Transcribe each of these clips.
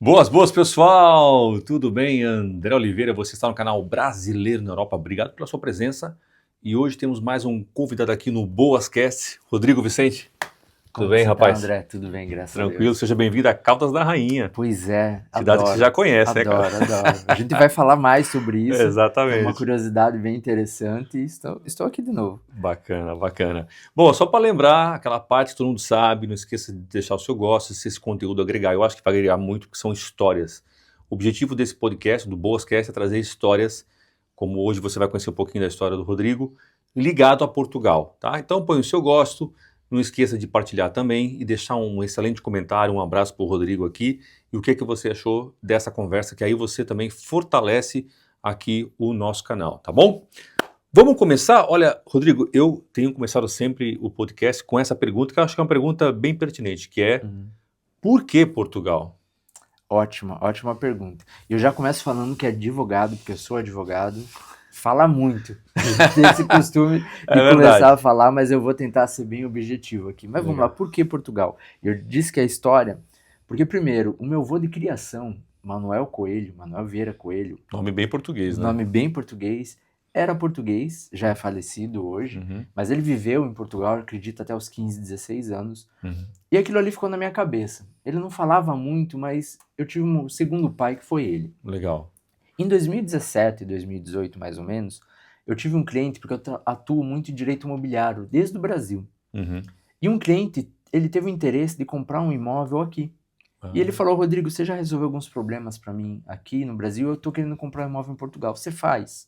Boas, pessoal! Tudo bem? André Oliveira, você está no canal Brasileiro na Europa. Obrigado pela sua presença. E hoje temos mais um convidado aqui no Boascast, Rodrigo Vicente. Como Tudo bem, você rapaz? tá, André? Tudo bem, graças a Tranquilo, Deus. seja bem-vindo a Caldas da Rainha. Pois é, Cidade que você adoro. já conhece, né, cara? Adoro. A gente vai falar mais sobre isso. Tem uma Exatamente. curiosidade bem interessante e estou aqui de novo. Bacana. Bom, só para lembrar, aquela parte que todo mundo sabe, não esqueça de deixar o seu gosto, se esse conteúdo agregar. Eu acho que vai agregar muito, porque são histórias. O objetivo desse podcast, do Boascast, é trazer histórias, como hoje você vai conhecer um pouquinho da história do Rodrigo, ligado a Portugal, tá? Então põe o seu gosto, não esqueça de partilhar também e deixar um excelente comentário, um abraço para o Rodrigo aqui. E o que você achou dessa conversa, que aí você também fortalece aqui o nosso canal, tá bom? Vamos começar? Olha, Rodrigo, eu tenho começado sempre o podcast com essa pergunta, que eu acho que é uma pergunta bem pertinente, que é por que Portugal? Ótima pergunta. Eu já começo falando que é advogado, porque eu sou advogado. Fala muito. Tem esse costume de começar a falar, mas eu vou tentar ser bem objetivo aqui. Mas vamos lá, por que Portugal? Eu disse que é história, porque primeiro, o meu avô de criação, Manuel Vieira Coelho. Nome bem português, né? Nome bem português. Era português, já é falecido hoje, mas ele viveu em Portugal, acredito, até os 15, 16 anos. E aquilo ali ficou na minha cabeça. Ele não falava muito, mas eu tive um segundo pai que foi ele. Legal. Em 2017, 2018 mais ou menos, eu tive um cliente, porque eu atuo muito em direito imobiliário, desde o Brasil. E um cliente, ele teve o interesse de comprar um imóvel aqui. E ele falou, Rodrigo, você já resolveu alguns problemas para mim aqui no Brasil? Eu tô querendo comprar um imóvel em Portugal, você faz?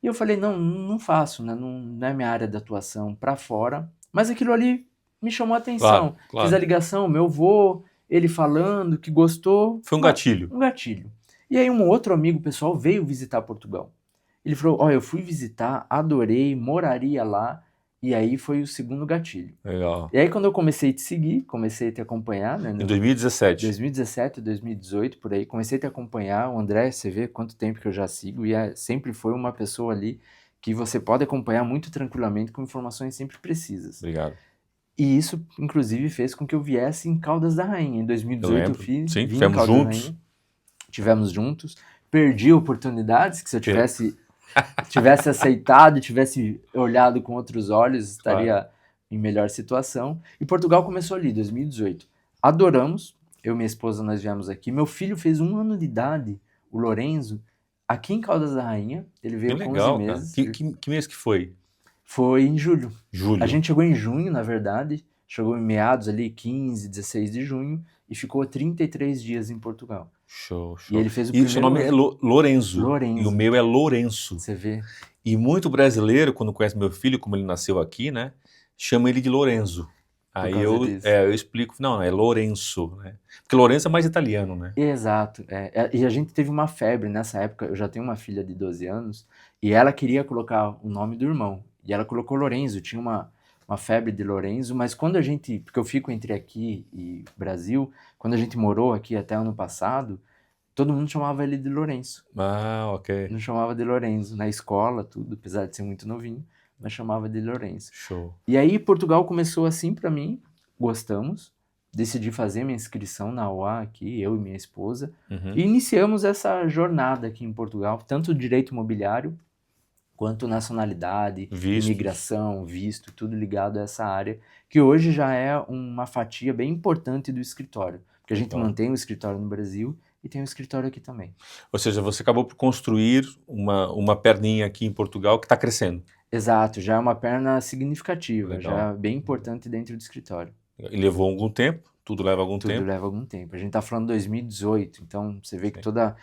E eu falei, não faço, né? Não é minha área de atuação para fora. Mas aquilo ali me chamou a atenção. Claro. Fiz a ligação, meu avô, ele falando que gostou. Foi um gatilho. Um gatilho. E aí um outro amigo pessoal veio visitar Portugal. Ele falou, eu fui visitar, adorei, moraria lá. E aí foi o segundo gatilho. Legal. E aí quando eu comecei a te seguir, comecei a te acompanhar, né? Em 2017. 2017, 2018, por aí, comecei a te acompanhar. O André, você vê quanto tempo que eu já sigo, e sempre foi uma pessoa ali que você pode acompanhar muito tranquilamente, com informações sempre precisas. Obrigado. E isso, inclusive, fez com que eu viesse em Caldas da Rainha. Em 2018 eu vim tivemos em Caldas juntos. da Rainha. Tivemos juntos. Perdi oportunidades que se eu tivesse aceitado, tivesse olhado com outros olhos, estaria em melhor situação. E Portugal começou ali, 2018. Adoramos. Eu e minha esposa, nós viemos aqui. Meu filho fez 1 ano de idade, o Lorenzo, aqui em Caldas da Rainha. Ele veio com 11 meses. Que mês que foi? Foi em julho. Julho. A gente chegou em junho, na verdade. Chegou em meados ali, 15, 16 de junho. E ficou 33 dias em Portugal. Show. E ele fez o primeiro... E seu nome é Lorenzo. Lorenzo. E o meu é Lourenço. Você vê. E muito brasileiro, quando conhece meu filho, como ele nasceu aqui, né? Chama ele de Lorenzo. Aí eu explico, não, é Lourenço, né? Porque Lourenço é mais italiano, né? Exato. E a gente teve uma febre nessa época. Eu já tenho uma filha de 12 anos e ela queria colocar o nome do irmão. E ela colocou Lorenzo. Tinha uma febre de Lorenzo, mas quando a gente... Porque eu fico entre aqui e Brasil. Quando a gente morou aqui até ano passado, todo mundo chamava ele de Lourenço. Ok. Não chamava de Lorenzo. Na escola, tudo, apesar de ser muito novinho, mas chamava de Lourenço. Show. E aí Portugal começou assim para mim, gostamos, decidi fazer minha inscrição na UA aqui, eu e minha esposa, e iniciamos essa jornada aqui em Portugal, tanto direito imobiliário, quanto nacionalidade, imigração, visto, tudo ligado a essa área, que hoje já é uma fatia bem importante do escritório, porque a gente mantém o escritório no Brasil e tem um escritório aqui também. Ou seja, você acabou por construir uma perninha aqui em Portugal que está crescendo. Exato, já é uma perna significativa, já é bem importante dentro do escritório. E levou algum tempo? Tudo leva algum tempo? Tudo leva algum tempo. A gente está falando de 2018, então você vê que toda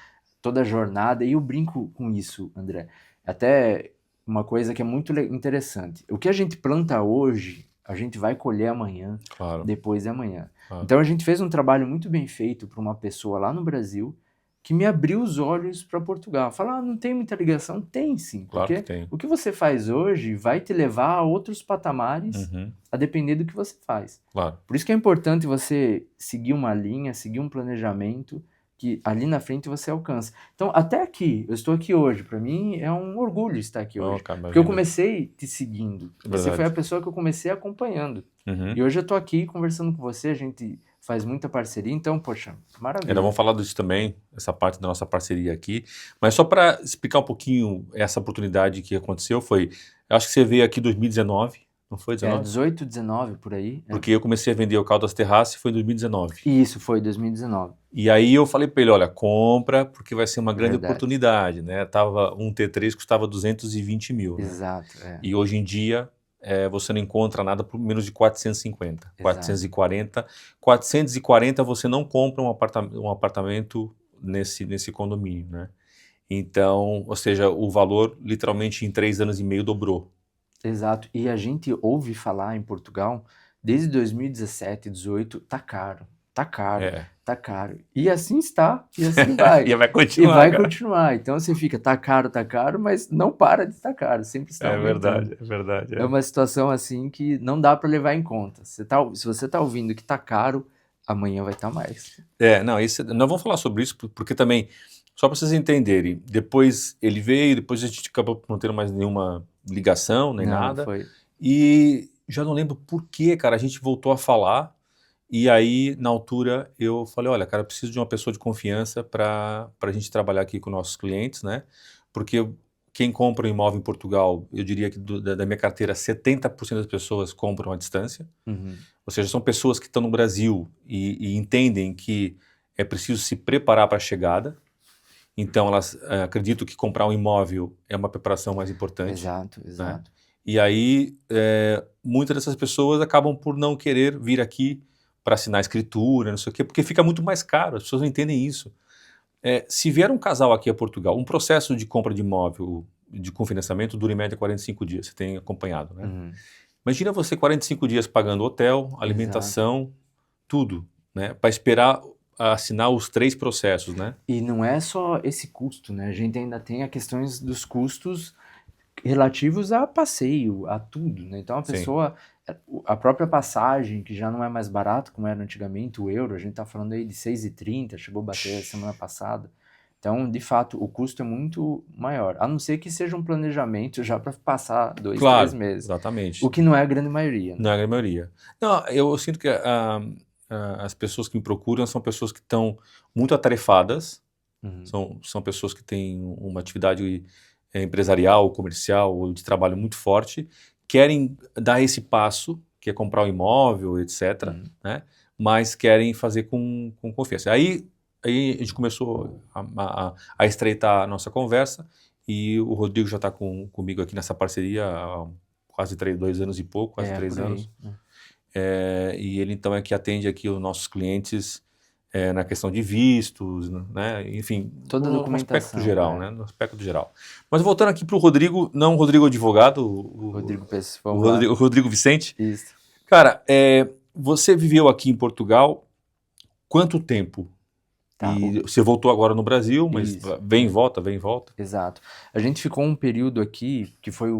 a jornada, e eu brinco com isso, André, até uma coisa que é muito interessante. O que a gente planta hoje, a gente vai colher amanhã, depois de amanhã. Então a gente fez um trabalho muito bem feito para uma pessoa lá no Brasil que me abriu os olhos para Portugal. Falar, não tem muita ligação? Tem sim, porque o que você faz hoje vai te levar a outros patamares a depender do que você faz. Por isso que é importante você seguir uma linha, seguir um planejamento que ali na frente você alcança. Então, até aqui, eu estou aqui hoje, para mim é um orgulho estar aqui hoje, porque eu comecei te seguindo, você foi a pessoa que eu comecei acompanhando, e hoje eu estou aqui conversando com você, a gente faz muita parceria, então, poxa, maravilha. Nós vamos falar disso também, essa parte da nossa parceria aqui, mas só para explicar um pouquinho essa oportunidade que aconteceu foi, eu acho que você veio aqui em 2019, não foi 19? 18, 19, por aí. Porque eu comecei a vender o Caldas Terrace foi em 2019. Isso, foi 2019. E aí eu falei para ele, olha, compra, porque vai ser uma grande Verdade. oportunidade, né? Um T3 custava 220 mil, né? Exato, E hoje em dia você não encontra nada por menos de 450, Exato. 440. 440 você não compra um apartamento nesse condomínio, né? Então, ou seja, o valor literalmente em 3 anos e meio dobrou. Exato. E a gente ouve falar em Portugal, desde 2017, 2018, tá caro, tá caro, tá caro. E assim está, e assim vai. E vai E continuar. vai cara. continuar. Então você fica, tá caro, mas não para de estar caro, sempre está aumentando. É verdade. É uma situação assim que não dá para levar em conta. Se você tá ouvindo que tá caro, amanhã vai estar mais. Nós vamos falar sobre isso, porque também, só para vocês entenderem, depois ele veio, depois a gente acabou não tendo mais nenhuma ligação, nem Não, nada, foi. e já não lembro por que, cara, a gente voltou a falar, e aí, na altura, eu falei, olha, cara, eu preciso de uma pessoa de confiança para a gente trabalhar aqui com nossos clientes, né, porque quem compra um imóvel em Portugal, eu diria que da minha carteira, 70% das pessoas compram à distância. Uhum. Ou seja, são pessoas que estão no Brasil e entendem que é preciso se preparar para a chegada. Então, elas acreditam que comprar um imóvel é uma preparação mais importante. Exato, exato. E aí, muitas dessas pessoas acabam por não querer vir aqui para assinar escritura, não sei o quê, porque fica muito mais caro, as pessoas não entendem isso. Se vier um casal aqui a Portugal, um processo de compra de imóvel com financiamento dura em média 45 dias, você tem acompanhado, né? Uhum. Imagina você 45 dias pagando hotel, alimentação, tudo, né? Para esperar assinar os 3 processos, né? E não é só esse custo, né? A gente ainda tem as questões dos custos relativos a passeio, a tudo, né? Então a Sim. pessoa, a própria passagem, que já não é mais barato como era antigamente, o euro, a gente tá falando aí de 6,30, chegou a bater a semana passada. Então, de fato, o custo é muito maior, a não ser que seja um planejamento já para passar 2, 3 meses. Exatamente. O que não é a grande maioria, né? Não é a grande maioria. Não, eu sinto que as pessoas que me procuram são pessoas que estão muito atarefadas, são pessoas que têm uma atividade empresarial, comercial ou de trabalho muito forte, querem dar esse passo, que é comprar um imóvel, etc., né? Mas querem fazer com confiança. Aí a gente começou a estreitar a nossa conversa e o Rodrigo já está comigo aqui nessa parceria há quase 2 anos e pouco, quase 3 anos. E ele então é que atende aqui os nossos clientes na questão de vistos, né? Enfim, Toda a no documentação, aspecto geral, né? No aspecto geral. Mas voltando aqui para o Rodrigo, não o Rodrigo advogado, Rodrigo Pesce, o Rodrigo Vicente. Isso. Cara, você viveu aqui em Portugal quanto tempo? Tá, E você voltou agora no Brasil, mas Isso. vem e volta, vem e volta. Exato. A gente ficou um período aqui que foi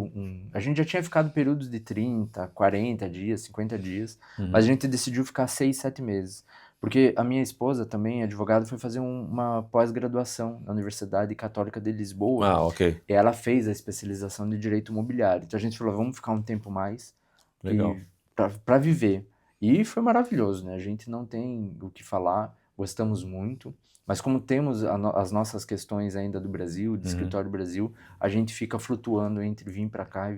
a gente já tinha ficado períodos de 30, 40 dias, 50 dias, mas a gente decidiu ficar 6, 7 meses. Porque a minha esposa, também advogada, foi fazer uma pós-graduação na Universidade Católica de Lisboa. Ah, ok. E ela fez a especialização de Direito Imobiliário. Então a gente falou, vamos ficar um tempo mais Legal. para viver. E foi maravilhoso, né? A gente não tem o que falar, gostamos muito. Mas como temos as nossas questões ainda do Brasil, do escritório do Brasil, a gente fica flutuando entre vir para cá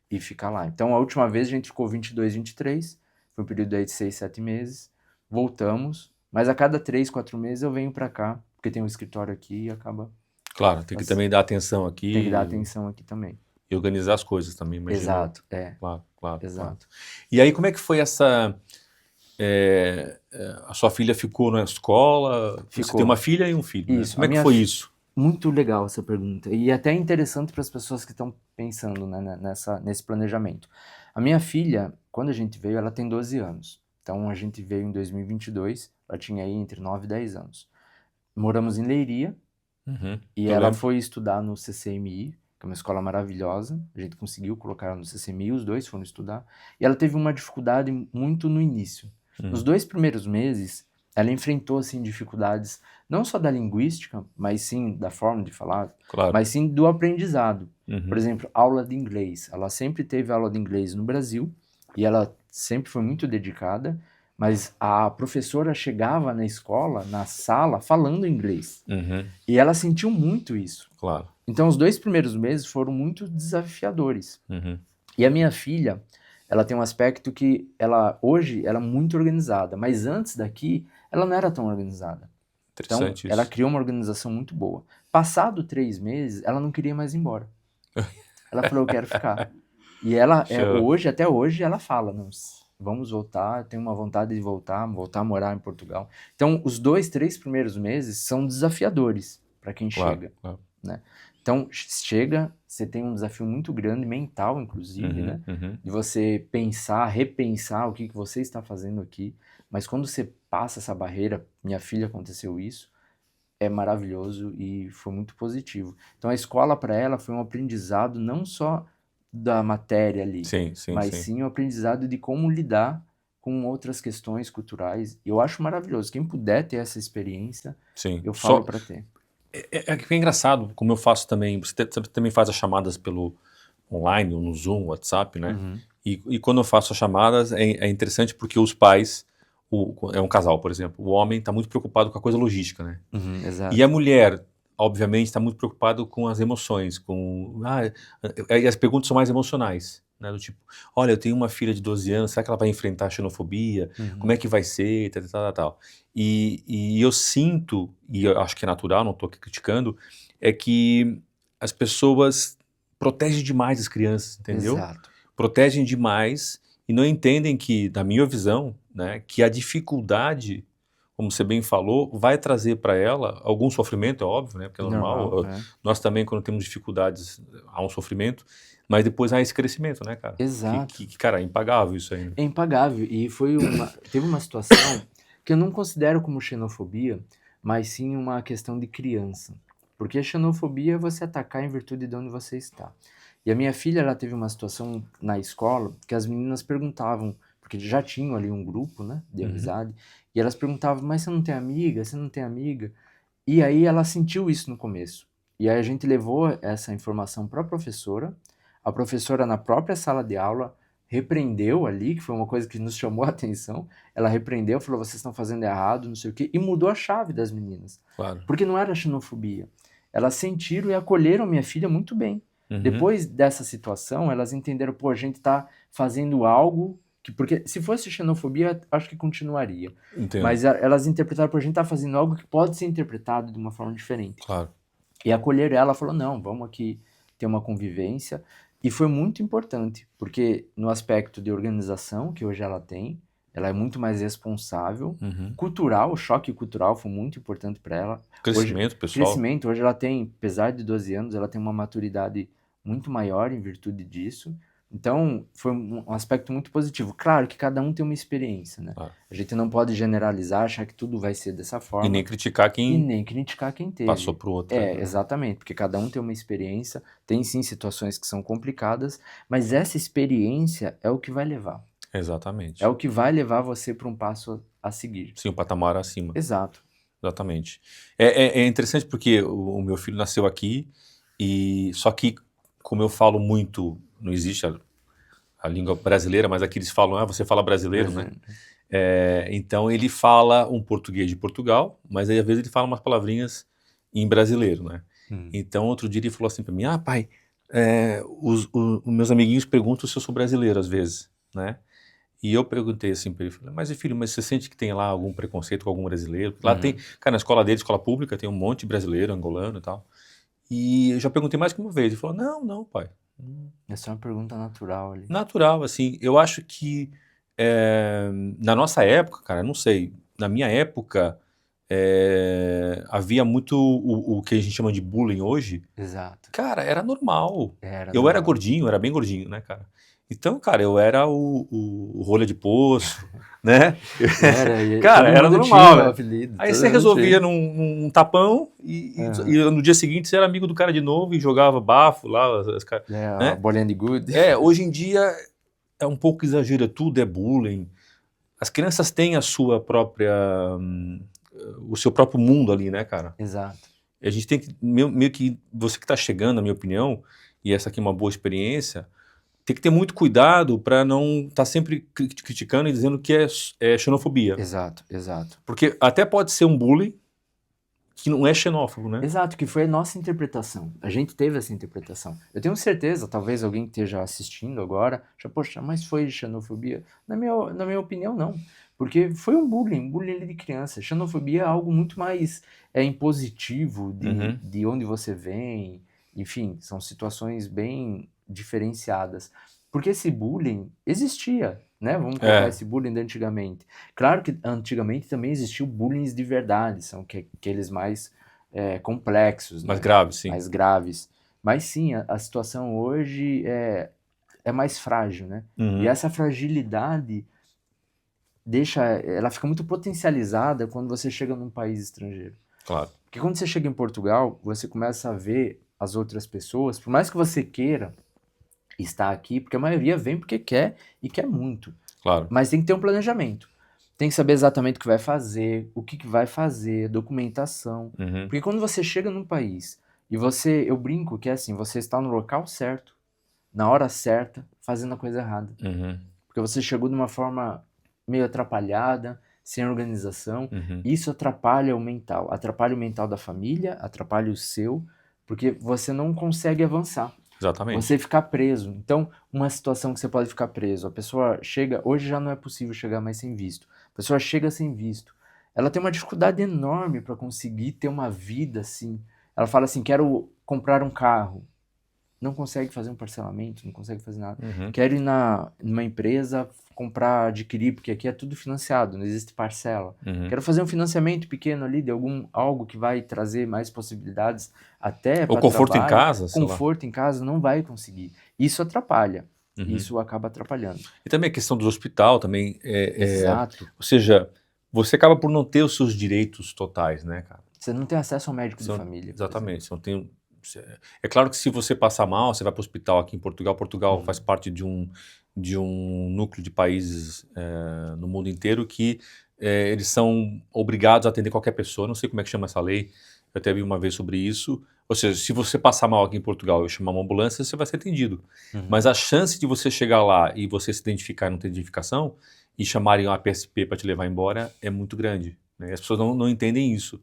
e ficar lá. Então a última vez a gente ficou 22, 23, foi um período aí de 6, 7 meses. Voltamos, mas a cada 3, 4 meses eu venho para cá, porque tem um escritório aqui e acaba... Claro, tem que também dar atenção aqui. Tem que dar atenção aqui também. E organizar as coisas também, imagina. Exato, Claro. Exato. E aí, como é que foi essa... a sua filha ficou na escola? Você Ficou. tem uma filha e um filho, Isso. né? Como é que foi isso? Muito legal essa pergunta. E até interessante para as pessoas que estão pensando, né, nesse planejamento. A minha filha, quando a gente veio, ela tem 12 anos. Então a gente veio em 2022, ela tinha aí entre 9 e 10 anos. Moramos em Leiria e ela foi estudar no CCMI, que é uma escola maravilhosa. A gente conseguiu colocar ela no CCMI, os dois foram estudar. E ela teve uma dificuldade muito no início. Nos 2 primeiros meses, ela enfrentou assim dificuldades não só da linguística, mas sim da forma de falar, Claro. mas sim do aprendizado. Por exemplo, aula de inglês. Ela sempre teve aula de inglês no Brasil e ela sempre foi muito dedicada, mas a professora chegava na escola, na sala, falando inglês. Uhum. E ela sentiu muito isso. Claro. Então, os 2 primeiros meses foram muito desafiadores. Uhum. E a minha filha, ela tem um aspecto que hoje, ela é muito organizada, mas antes daqui, ela não era tão organizada. Então, Interessante ela isso. criou uma organização muito boa. Passado 3 meses, ela não queria mais ir embora. Ela falou, eu quero ficar. E ela, Show. até hoje, ela fala, não, vamos voltar, eu tenho uma vontade de voltar a morar em Portugal. Então, os 2, 3 primeiros meses são desafiadores para quem Claro, chega, claro. né? Então, chega, você tem um desafio muito grande, mental, inclusive, né? Uhum. De você pensar, repensar o que você está fazendo aqui. Mas quando você passa essa barreira, minha filha aconteceu isso, é maravilhoso e foi muito positivo. Então, a escola para ela foi um aprendizado não só da matéria ali, Sim, sim, mas sim. sim um aprendizado de como lidar com outras questões culturais. E eu acho maravilhoso. Quem puder ter essa experiência, Sim. eu Só, falo para ter. que é engraçado, como eu faço também, você também faz as chamadas pelo online, ou no Zoom, WhatsApp, né? Uhum. E quando eu faço as chamadas, é interessante porque os pais, é um casal, por exemplo, o homem está muito preocupado com a coisa logística, né? Uhum, exato. E a mulher, obviamente, está muito preocupada com as emoções, e as perguntas são mais emocionais, né? Do tipo, olha, eu tenho uma filha de 12 anos, será que ela vai enfrentar a xenofobia? Uhum. Como é que vai ser? Tal, tal, tal, tal. E eu sinto, e eu acho que é natural, não estou aqui criticando, é que as pessoas protegem demais as crianças, entendeu? Exato. Protegem demais e não entendem que, na minha visão, né, que a dificuldade, como você bem falou, vai trazer para ela algum sofrimento, é óbvio, né, porque é normal. Normal, Nós também, quando temos dificuldades, há um sofrimento, mas depois há esse crescimento, né, cara? Exato. Cara, é impagável isso aí, né? É impagável. E teve uma situação que eu não considero como xenofobia, mas sim uma questão de criança. Porque a xenofobia é você atacar em virtude de onde você está. E a minha filha, ela teve uma situação na escola que as meninas perguntavam, porque já tinham ali um grupo, né, de amizade, e elas perguntavam, mas você não tem amiga? Você não tem amiga? E aí ela sentiu isso no começo. E aí a gente levou essa informação para a professora na própria sala de aula repreendeu ali, que foi uma coisa que nos chamou a atenção, ela repreendeu, falou, vocês estão fazendo errado, não sei o quê, e mudou a chave das meninas. Claro. Porque não era xenofobia. Elas sentiram e acolheram minha filha muito bem. Depois dessa situação, elas entenderam, pô, a gente está fazendo algo que, porque se fosse xenofobia, acho que continuaria. Entendo. Mas elas interpretaram, pô, a gente está fazendo algo que pode ser interpretado de uma forma diferente. Claro. E acolheram ela, falou, não, vamos aqui ter uma convivência. E foi muito importante, porque no aspecto de organização, que hoje ela tem, ela é muito mais responsável. Cultural, o choque cultural foi muito importante para ela. Crescimento pessoal. Crescimento, hoje ela tem, apesar de 12 anos, ela tem uma maturidade muito maior em virtude disso. Então, foi um aspecto muito positivo. Claro que cada um tem uma experiência, né? Claro. A gente não pode generalizar, achar que tudo vai ser dessa forma. E nem criticar E quem nem criticar quem teve. passou por outra. Exatamente, porque cada um tem uma experiência, tem sim situações que são complicadas, mas essa experiência é o que vai levar. Exatamente. É o que vai levar você para um passo a seguir. Sim, um patamar acima. Exato. Exatamente. É interessante porque o meu filho nasceu aqui, e só que, como eu falo muito, não existe a língua brasileira, mas aqui eles falam, você fala brasileiro, né? Então ele fala um português de Portugal, mas aí às vezes ele fala umas palavrinhas em brasileiro, né? Então outro dia ele falou assim para mim, pai, os meus amiguinhos perguntam se eu sou brasileiro às vezes, né? E eu perguntei assim para ele, falei, mas filho, mas você sente que tem lá algum preconceito com algum brasileiro? Lá tem, cara, na escola dele, escola pública, tem um monte de brasileiro, angolano e tal. E eu já perguntei mais que uma vez, ele falou, não, pai. Essa é uma pergunta natural ali. Natural, assim, eu acho que na nossa época, cara, não sei, na minha época havia muito o que a gente chama de bullying hoje. Exato. Cara, era normal. Era Eu era normal. gordinho, era bem gordinho, né, cara? Então, cara, eu era o rolha de poço, né? Cara, era normal, né? Apelido, Aí você resolvia num tapão e no dia seguinte você era amigo do cara de novo e jogava bafo lá. A bolinha de gude. Hoje em dia é um pouco exagero, tudo é bullying. As crianças têm a sua própria, o seu próprio mundo ali, né, cara? Exato. E a gente tem que, meio que, você que está chegando, na minha opinião, e essa aqui é uma boa experiência, tem que ter muito cuidado para não estar sempre criticando e dizendo que é xenofobia. Exato, exato. Porque até pode ser um bullying que não é xenófobo, né? Exato, que foi a nossa interpretação. A gente teve essa interpretação. Eu tenho certeza, talvez alguém que esteja assistindo agora, já, poxa, mas foi xenofobia? Na minha opinião, não. Porque foi um bullying ali de criança. Xenofobia é algo muito mais impositivo de onde você vem. Enfim, são situações bem diferenciadas. Porque esse bullying existia, né? Vamos colocar esse bullying de antigamente. Claro que antigamente também existiu bullying de verdade, são aqueles mais complexos, Mais né? graves, sim. Mais graves. Mas sim, a situação hoje é mais frágil, né? E essa fragilidade ela fica muito potencializada quando você chega num país estrangeiro. Claro. Porque quando você chega em Portugal, você começa a ver as outras pessoas, por mais que você queira estar aqui, porque a maioria vem porque quer e quer muito. Claro. Mas tem que ter um planejamento. Tem que saber exatamente o que vai fazer, o que vai fazer, documentação. Porque quando você chega num país e eu brinco que é assim, você está no local certo, na hora certa, fazendo a coisa errada. Porque você chegou de uma forma meio atrapalhada, sem organização. Isso atrapalha o mental da família, atrapalha o seu, porque você não consegue avançar. Exatamente. Você ficar preso. Então, uma situação que você pode ficar preso, a pessoa chega, hoje já não é possível chegar mais sem visto. A pessoa chega sem visto. Ela tem uma dificuldade enorme para conseguir ter uma vida assim. Ela fala assim, quero comprar um carro. Não consegue fazer um parcelamento, não consegue fazer nada. Quero ir numa empresa adquirir, porque aqui é tudo financiado, não existe parcela. Quero fazer um financiamento pequeno ali de algo que vai trazer mais possibilidades até para conforto trabalho. em casa, sei lá. Conforto em casa não vai conseguir. Isso atrapalha. Isso acaba atrapalhando. E também a questão do hospital também. Exato. Ou seja, você acaba por não ter os seus direitos totais, né, cara? Você não tem acesso ao médico de família. Exatamente. Você não tem. É claro que se você passar mal, você vai para o hospital aqui em Portugal. Portugal faz parte de um núcleo de países no mundo inteiro que eles são obrigados a atender qualquer pessoa. Não sei como é que chama essa lei. Eu até vi uma vez sobre isso. Ou seja, se você passar mal aqui em Portugal e chamar uma ambulância, você vai ser atendido. Mas a chance de você chegar lá e você se identificar e não ter identificação e chamarem a PSP para te levar embora é muito grande. Né? E as pessoas não entendem isso.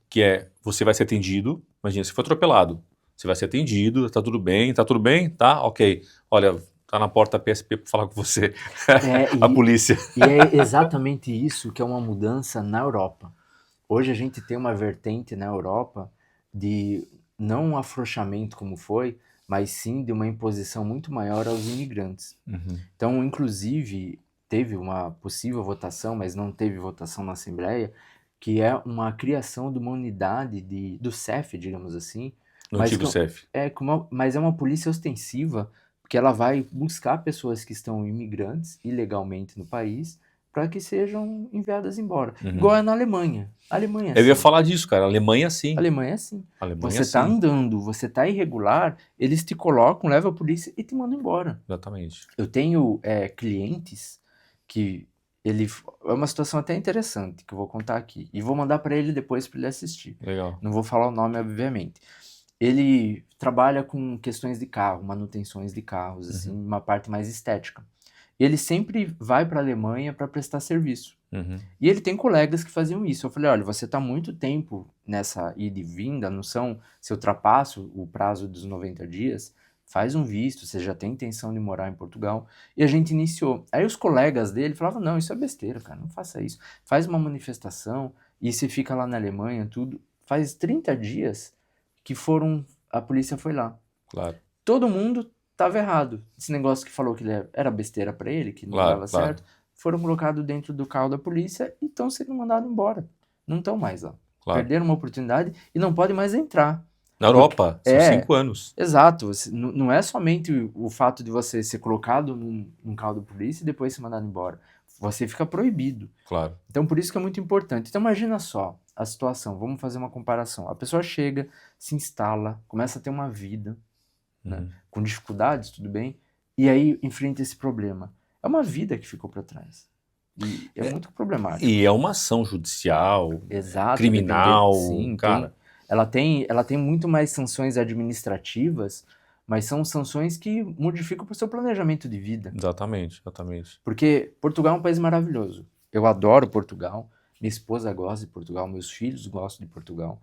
Que você vai ser atendido. Imagina, se for atropelado, você vai ser atendido, tá tudo bem, tá, ok. Olha, tá na porta a PSP para falar com você, a polícia. E é exatamente isso que é uma mudança na Europa. Hoje a gente tem uma vertente na Europa de não um afrouxamento como foi, mas sim de uma imposição muito maior aos imigrantes. Então, inclusive, teve uma possível votação, mas não teve votação na Assembleia, que é uma criação de uma unidade do CEF, digamos assim. No antigo CEF. Mas é uma polícia ostensiva, porque ela vai buscar pessoas que estão imigrantes ilegalmente no país para que sejam enviadas embora. Igual é na Alemanha. A Alemanha é assim. Eu ia falar disso, cara. A Alemanha é assim. A Alemanha é assim. Alemanha Você tá andando, você tá irregular, eles te colocam, levam a polícia e te mandam embora. Exatamente. Eu tenho clientes que é uma situação até interessante que eu vou contar aqui. E vou mandar para ele depois para ele assistir. Legal. Não vou falar o nome, obviamente. Ele trabalha com questões de carro, manutenções de carros, assim, uma parte mais estética. E ele sempre vai para a Alemanha para prestar serviço. E ele tem colegas que faziam isso. Eu falei, olha, você está muito tempo nessa ida e vinda, não são, se eu ultrapasso o prazo dos 90 dias, faz um visto, você já tem intenção de morar em Portugal. E a gente iniciou. Aí os colegas dele falavam, não, isso é besteira, cara, não faça isso. Faz uma manifestação e você fica lá na Alemanha, tudo. Faz 30 dias que a polícia foi lá. Claro. Todo mundo estava errado. Esse negócio que falou que era besteira para ele, que não dava certo, foram colocados dentro do carro da polícia e estão sendo mandados embora. Não estão mais lá. Claro. Perderam uma oportunidade e não podem mais entrar. Na Europa, são 5 anos. Exato. Não é somente o fato de você ser colocado num carro da polícia e depois ser mandado embora. Você fica proibido. Claro. Então, por isso que é muito importante. Então, imagina só a situação. Vamos fazer uma comparação. A pessoa chega, se instala, começa a ter uma vida, né, com dificuldades, tudo bem, e aí enfrenta esse problema. É uma vida que ficou para trás. E é muito problemático. E é uma ação judicial, exato, criminal, sim, cara. Ela tem muito mais sanções administrativas, mas são sanções que modificam o seu planejamento de vida. Exatamente, exatamente. Porque Portugal é um país maravilhoso. Eu adoro Portugal, minha esposa gosta de Portugal, meus filhos gostam de Portugal,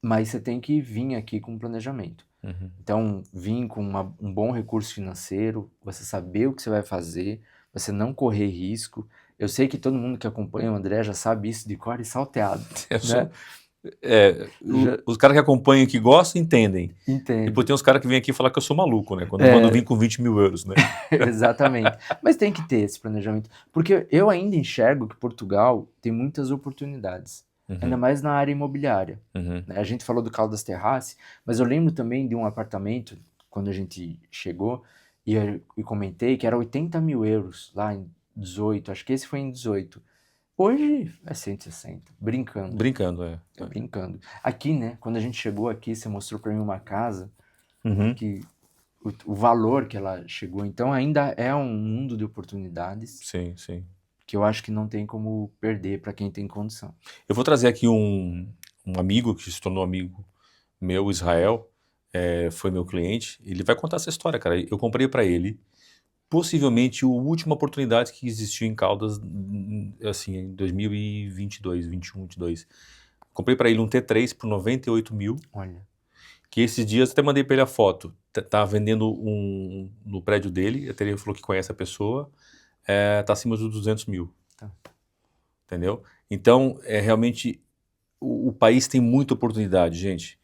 mas você tem que vir aqui com um planejamento. Uhum. Então, vir com um bom recurso financeiro, você saber o que você vai fazer, você não correr risco. Eu sei que todo mundo que acompanha o André já sabe isso de cor e salteado, né? Os caras que acompanham, que gostam, entendem. Entende. Depois tem uns caras que vêm aqui falar que eu sou maluco, né? Quando eu mando vir com 20 mil euros, né? Exatamente. Mas tem que ter esse planejamento. Porque eu ainda enxergo que Portugal tem muitas oportunidades. Ainda mais na área imobiliária. Uhum. A gente falou do Caldas Terrace, mas eu lembro também de um apartamento, quando a gente chegou, e comentei que era 80 mil euros lá em 18, acho que esse foi em 18. Hoje é 160, brincando. Brincando, é. Brincando. Aqui, né, quando a gente chegou aqui, você mostrou pra mim uma casa Uhum. que o valor que ela chegou, então ainda é um mundo de oportunidades Sim, sim. que eu acho que não tem como perder para quem tem condição. Eu vou trazer aqui um amigo que se tornou amigo meu, Israel, foi meu cliente. Ele vai contar essa história, cara. Eu comprei para ele, possivelmente, a última oportunidade que existiu em Caldas, assim, em 2022, 21, 22. Comprei para ele um T3 por 98 mil. Olha. Que esses dias até mandei para ele a foto. Tá vendendo no prédio dele. Ele falou que conhece a pessoa. Tá acima dos 200 mil. Tá. Entendeu? Então, realmente, o país tem muita oportunidade, gente.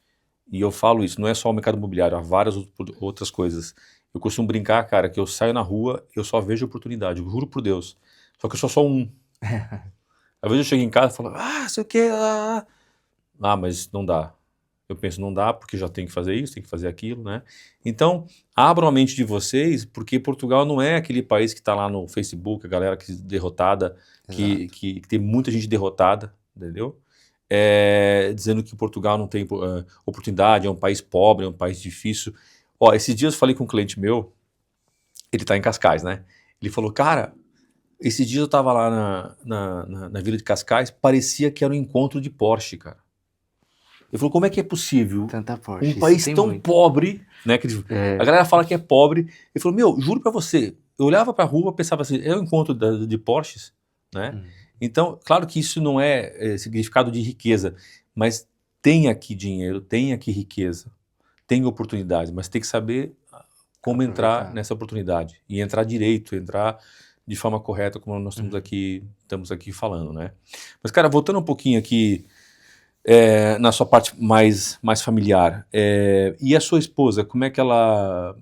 E eu falo isso, não é só o mercado imobiliário, há várias outras coisas. Eu costumo brincar, cara, que eu saio na rua, eu só vejo oportunidade, eu juro por Deus. Só que eu sou só um. Às vezes eu chego em casa e falo, sei o que, mas não dá. Eu penso, não dá, porque já tem que fazer isso, tem que fazer aquilo, né? Então, abram a mente de vocês, porque Portugal não é aquele país que está lá no Facebook, a galera que derrotada, que tem muita gente derrotada, entendeu? Dizendo que Portugal não tem oportunidade, é um país pobre, é um país difícil. Ó, esses dias eu falei com um cliente meu, ele está em Cascais, né? Ele falou, cara, esses dias eu estava lá na Vila de Cascais, parecia que era um encontro de Porsche, cara. Ele falou, como é que é possível Tanta Porsche, um país tão pobre, né? A galera fala que é pobre. Ele falou, meu, juro pra você, eu olhava pra rua, pensava assim, é um encontro de Porsches, né? Então, claro que isso não é significado de riqueza, mas tem aqui dinheiro, tem aqui riqueza, tem oportunidade, mas tem que saber como entrar nessa oportunidade e entrar direito, entrar de forma correta, como nós estamos aqui falando, né? Mas, cara, voltando um pouquinho aqui na sua parte mais familiar, e a sua esposa, como é que ela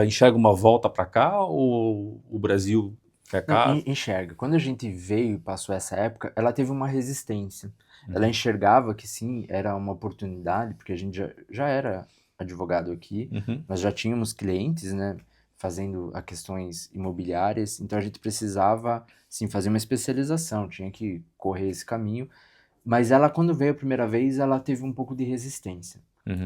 enxerga uma volta para cá ou o Brasil quer cá? Não, enxerga. Quando a gente veio e passou essa época, ela teve uma resistência. Ela enxergava que sim, era uma oportunidade, porque a gente já era advogado aqui, nós já tínhamos clientes, né, fazendo a questões imobiliárias, então a gente precisava, sim, fazer uma especialização, tinha que correr esse caminho. Mas ela, quando veio a primeira vez, ela teve um pouco de resistência.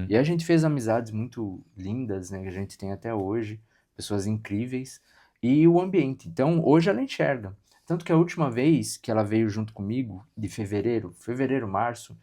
E a gente fez amizades muito lindas, né, que a gente tem até hoje, pessoas incríveis, e o ambiente. Então, hoje ela enxerga. Tanto que a última vez que ela veio junto comigo, de fevereiro, março,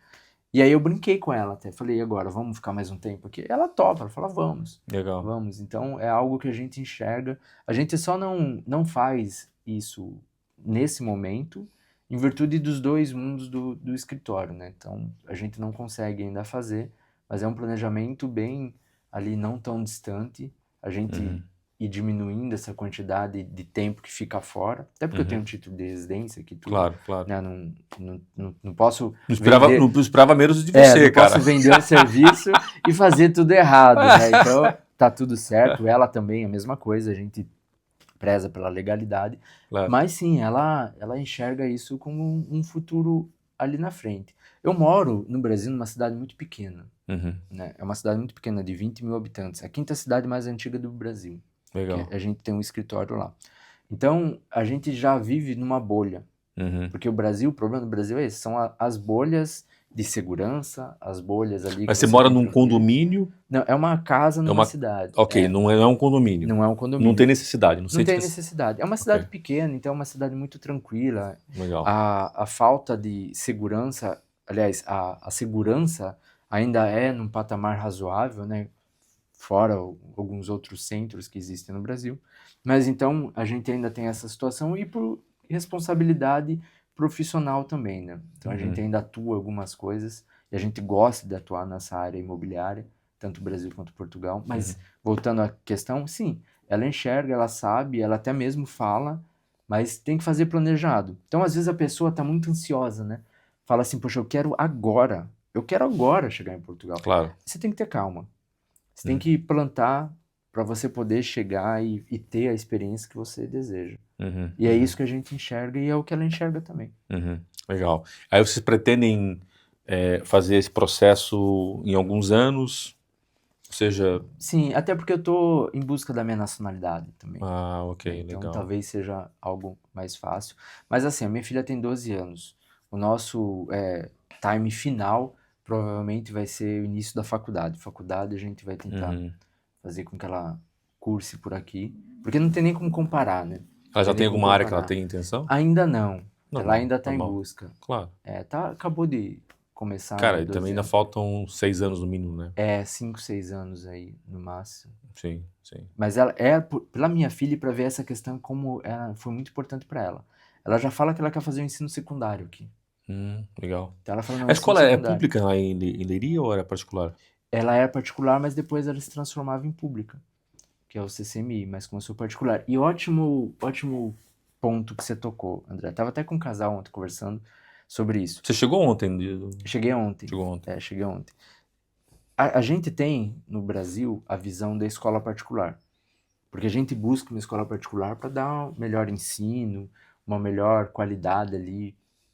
e aí eu brinquei com ela até, falei, agora, vamos ficar mais um tempo aqui? Ela topa, ela fala, vamos. Legal. Vamos. Então, é algo que a gente enxerga. A gente só não faz isso nesse momento, em virtude dos dois mundos do escritório, né? Então, a gente não consegue ainda fazer, mas é um planejamento bem ali, não tão distante, a gente ir diminuindo essa quantidade de tempo que fica fora, até porque eu tenho um título de residência aqui, tudo. Claro. Né? Não posso não esperava menos de você, não cara. posso vender um serviço e fazer tudo errado, né? Então, tá tudo certo, ela também, a mesma coisa, a gente preza pela legalidade, mas sim, ela enxerga isso como um futuro ali na frente. Eu moro no Brasil numa cidade muito pequena, né? É uma cidade muito pequena, de 20 mil habitantes, a quinta cidade mais antiga do Brasil. Legal. A gente tem um escritório lá. Então, a gente já vive numa bolha, porque o problema do Brasil é esse, são as bolhas de segurança, as bolhas ali... Mas você mora num condomínio? Não, é uma casa numa cidade. Ok, não é um condomínio. Não é um condomínio. Não tem necessidade. Não tem necessidade. É uma cidade pequena, então é uma cidade muito tranquila. Legal. A falta de segurança, aliás, a segurança ainda é num patamar razoável, né? fora alguns outros centros que existem no Brasil. Mas então a gente ainda tem essa situação e por responsabilidade profissional também, né? Então a gente ainda atua algumas coisas e a gente gosta de atuar nessa área imobiliária, tanto Brasil quanto Portugal. Mas voltando à questão, sim, ela enxerga, ela sabe, ela até mesmo fala, mas tem que fazer planejado. Então às vezes a pessoa está muito ansiosa, né? Fala assim, poxa, eu quero agora chegar em Portugal. Claro. Você tem que ter calma. Você tem que plantar para você poder chegar e ter a experiência que você deseja. E é isso que a gente enxerga e é o que ela enxerga também. Legal. Aí vocês pretendem fazer esse processo em alguns anos? Ou seja... Sim, até porque eu tô em busca da minha nacionalidade também. Ah, ok, Então legal. talvez seja algo mais fácil. Mas assim, a minha filha tem 12 anos. O nosso time final provavelmente vai ser o início da faculdade. Faculdade a gente vai tentar fazer com que ela curse por aqui. Porque não tem nem como comparar, né? Ela já Não tem como alguma área que ela comparar. tem intenção? Ainda não. Normal, Ela ainda está em normal. busca. Claro. Acabou de começar. Cara, e 12 também ainda anos. faltam 6 anos no mínimo, né? 5, 6 anos aí, no máximo. Sim, sim. Mas ela pela minha filha, para ver essa questão como foi muito importante para ela. Ela já fala que ela quer fazer o ensino secundário aqui. Legal. Então ela fala, não, A ensino escola é secundário. pública lá em Leiria ou era particular? Ela era particular, mas depois ela se transformava em pública, que é o CCMI, mas começou particular. E ótimo ponto que você tocou, André. Tava até com um casal ontem conversando sobre isso. Você chegou ontem? Cheguei ontem. Chegou ontem. Cheguei ontem. A gente tem, no Brasil, a visão da escola particular. Porque a gente busca uma escola particular para dar um melhor ensino, uma melhor qualidade ali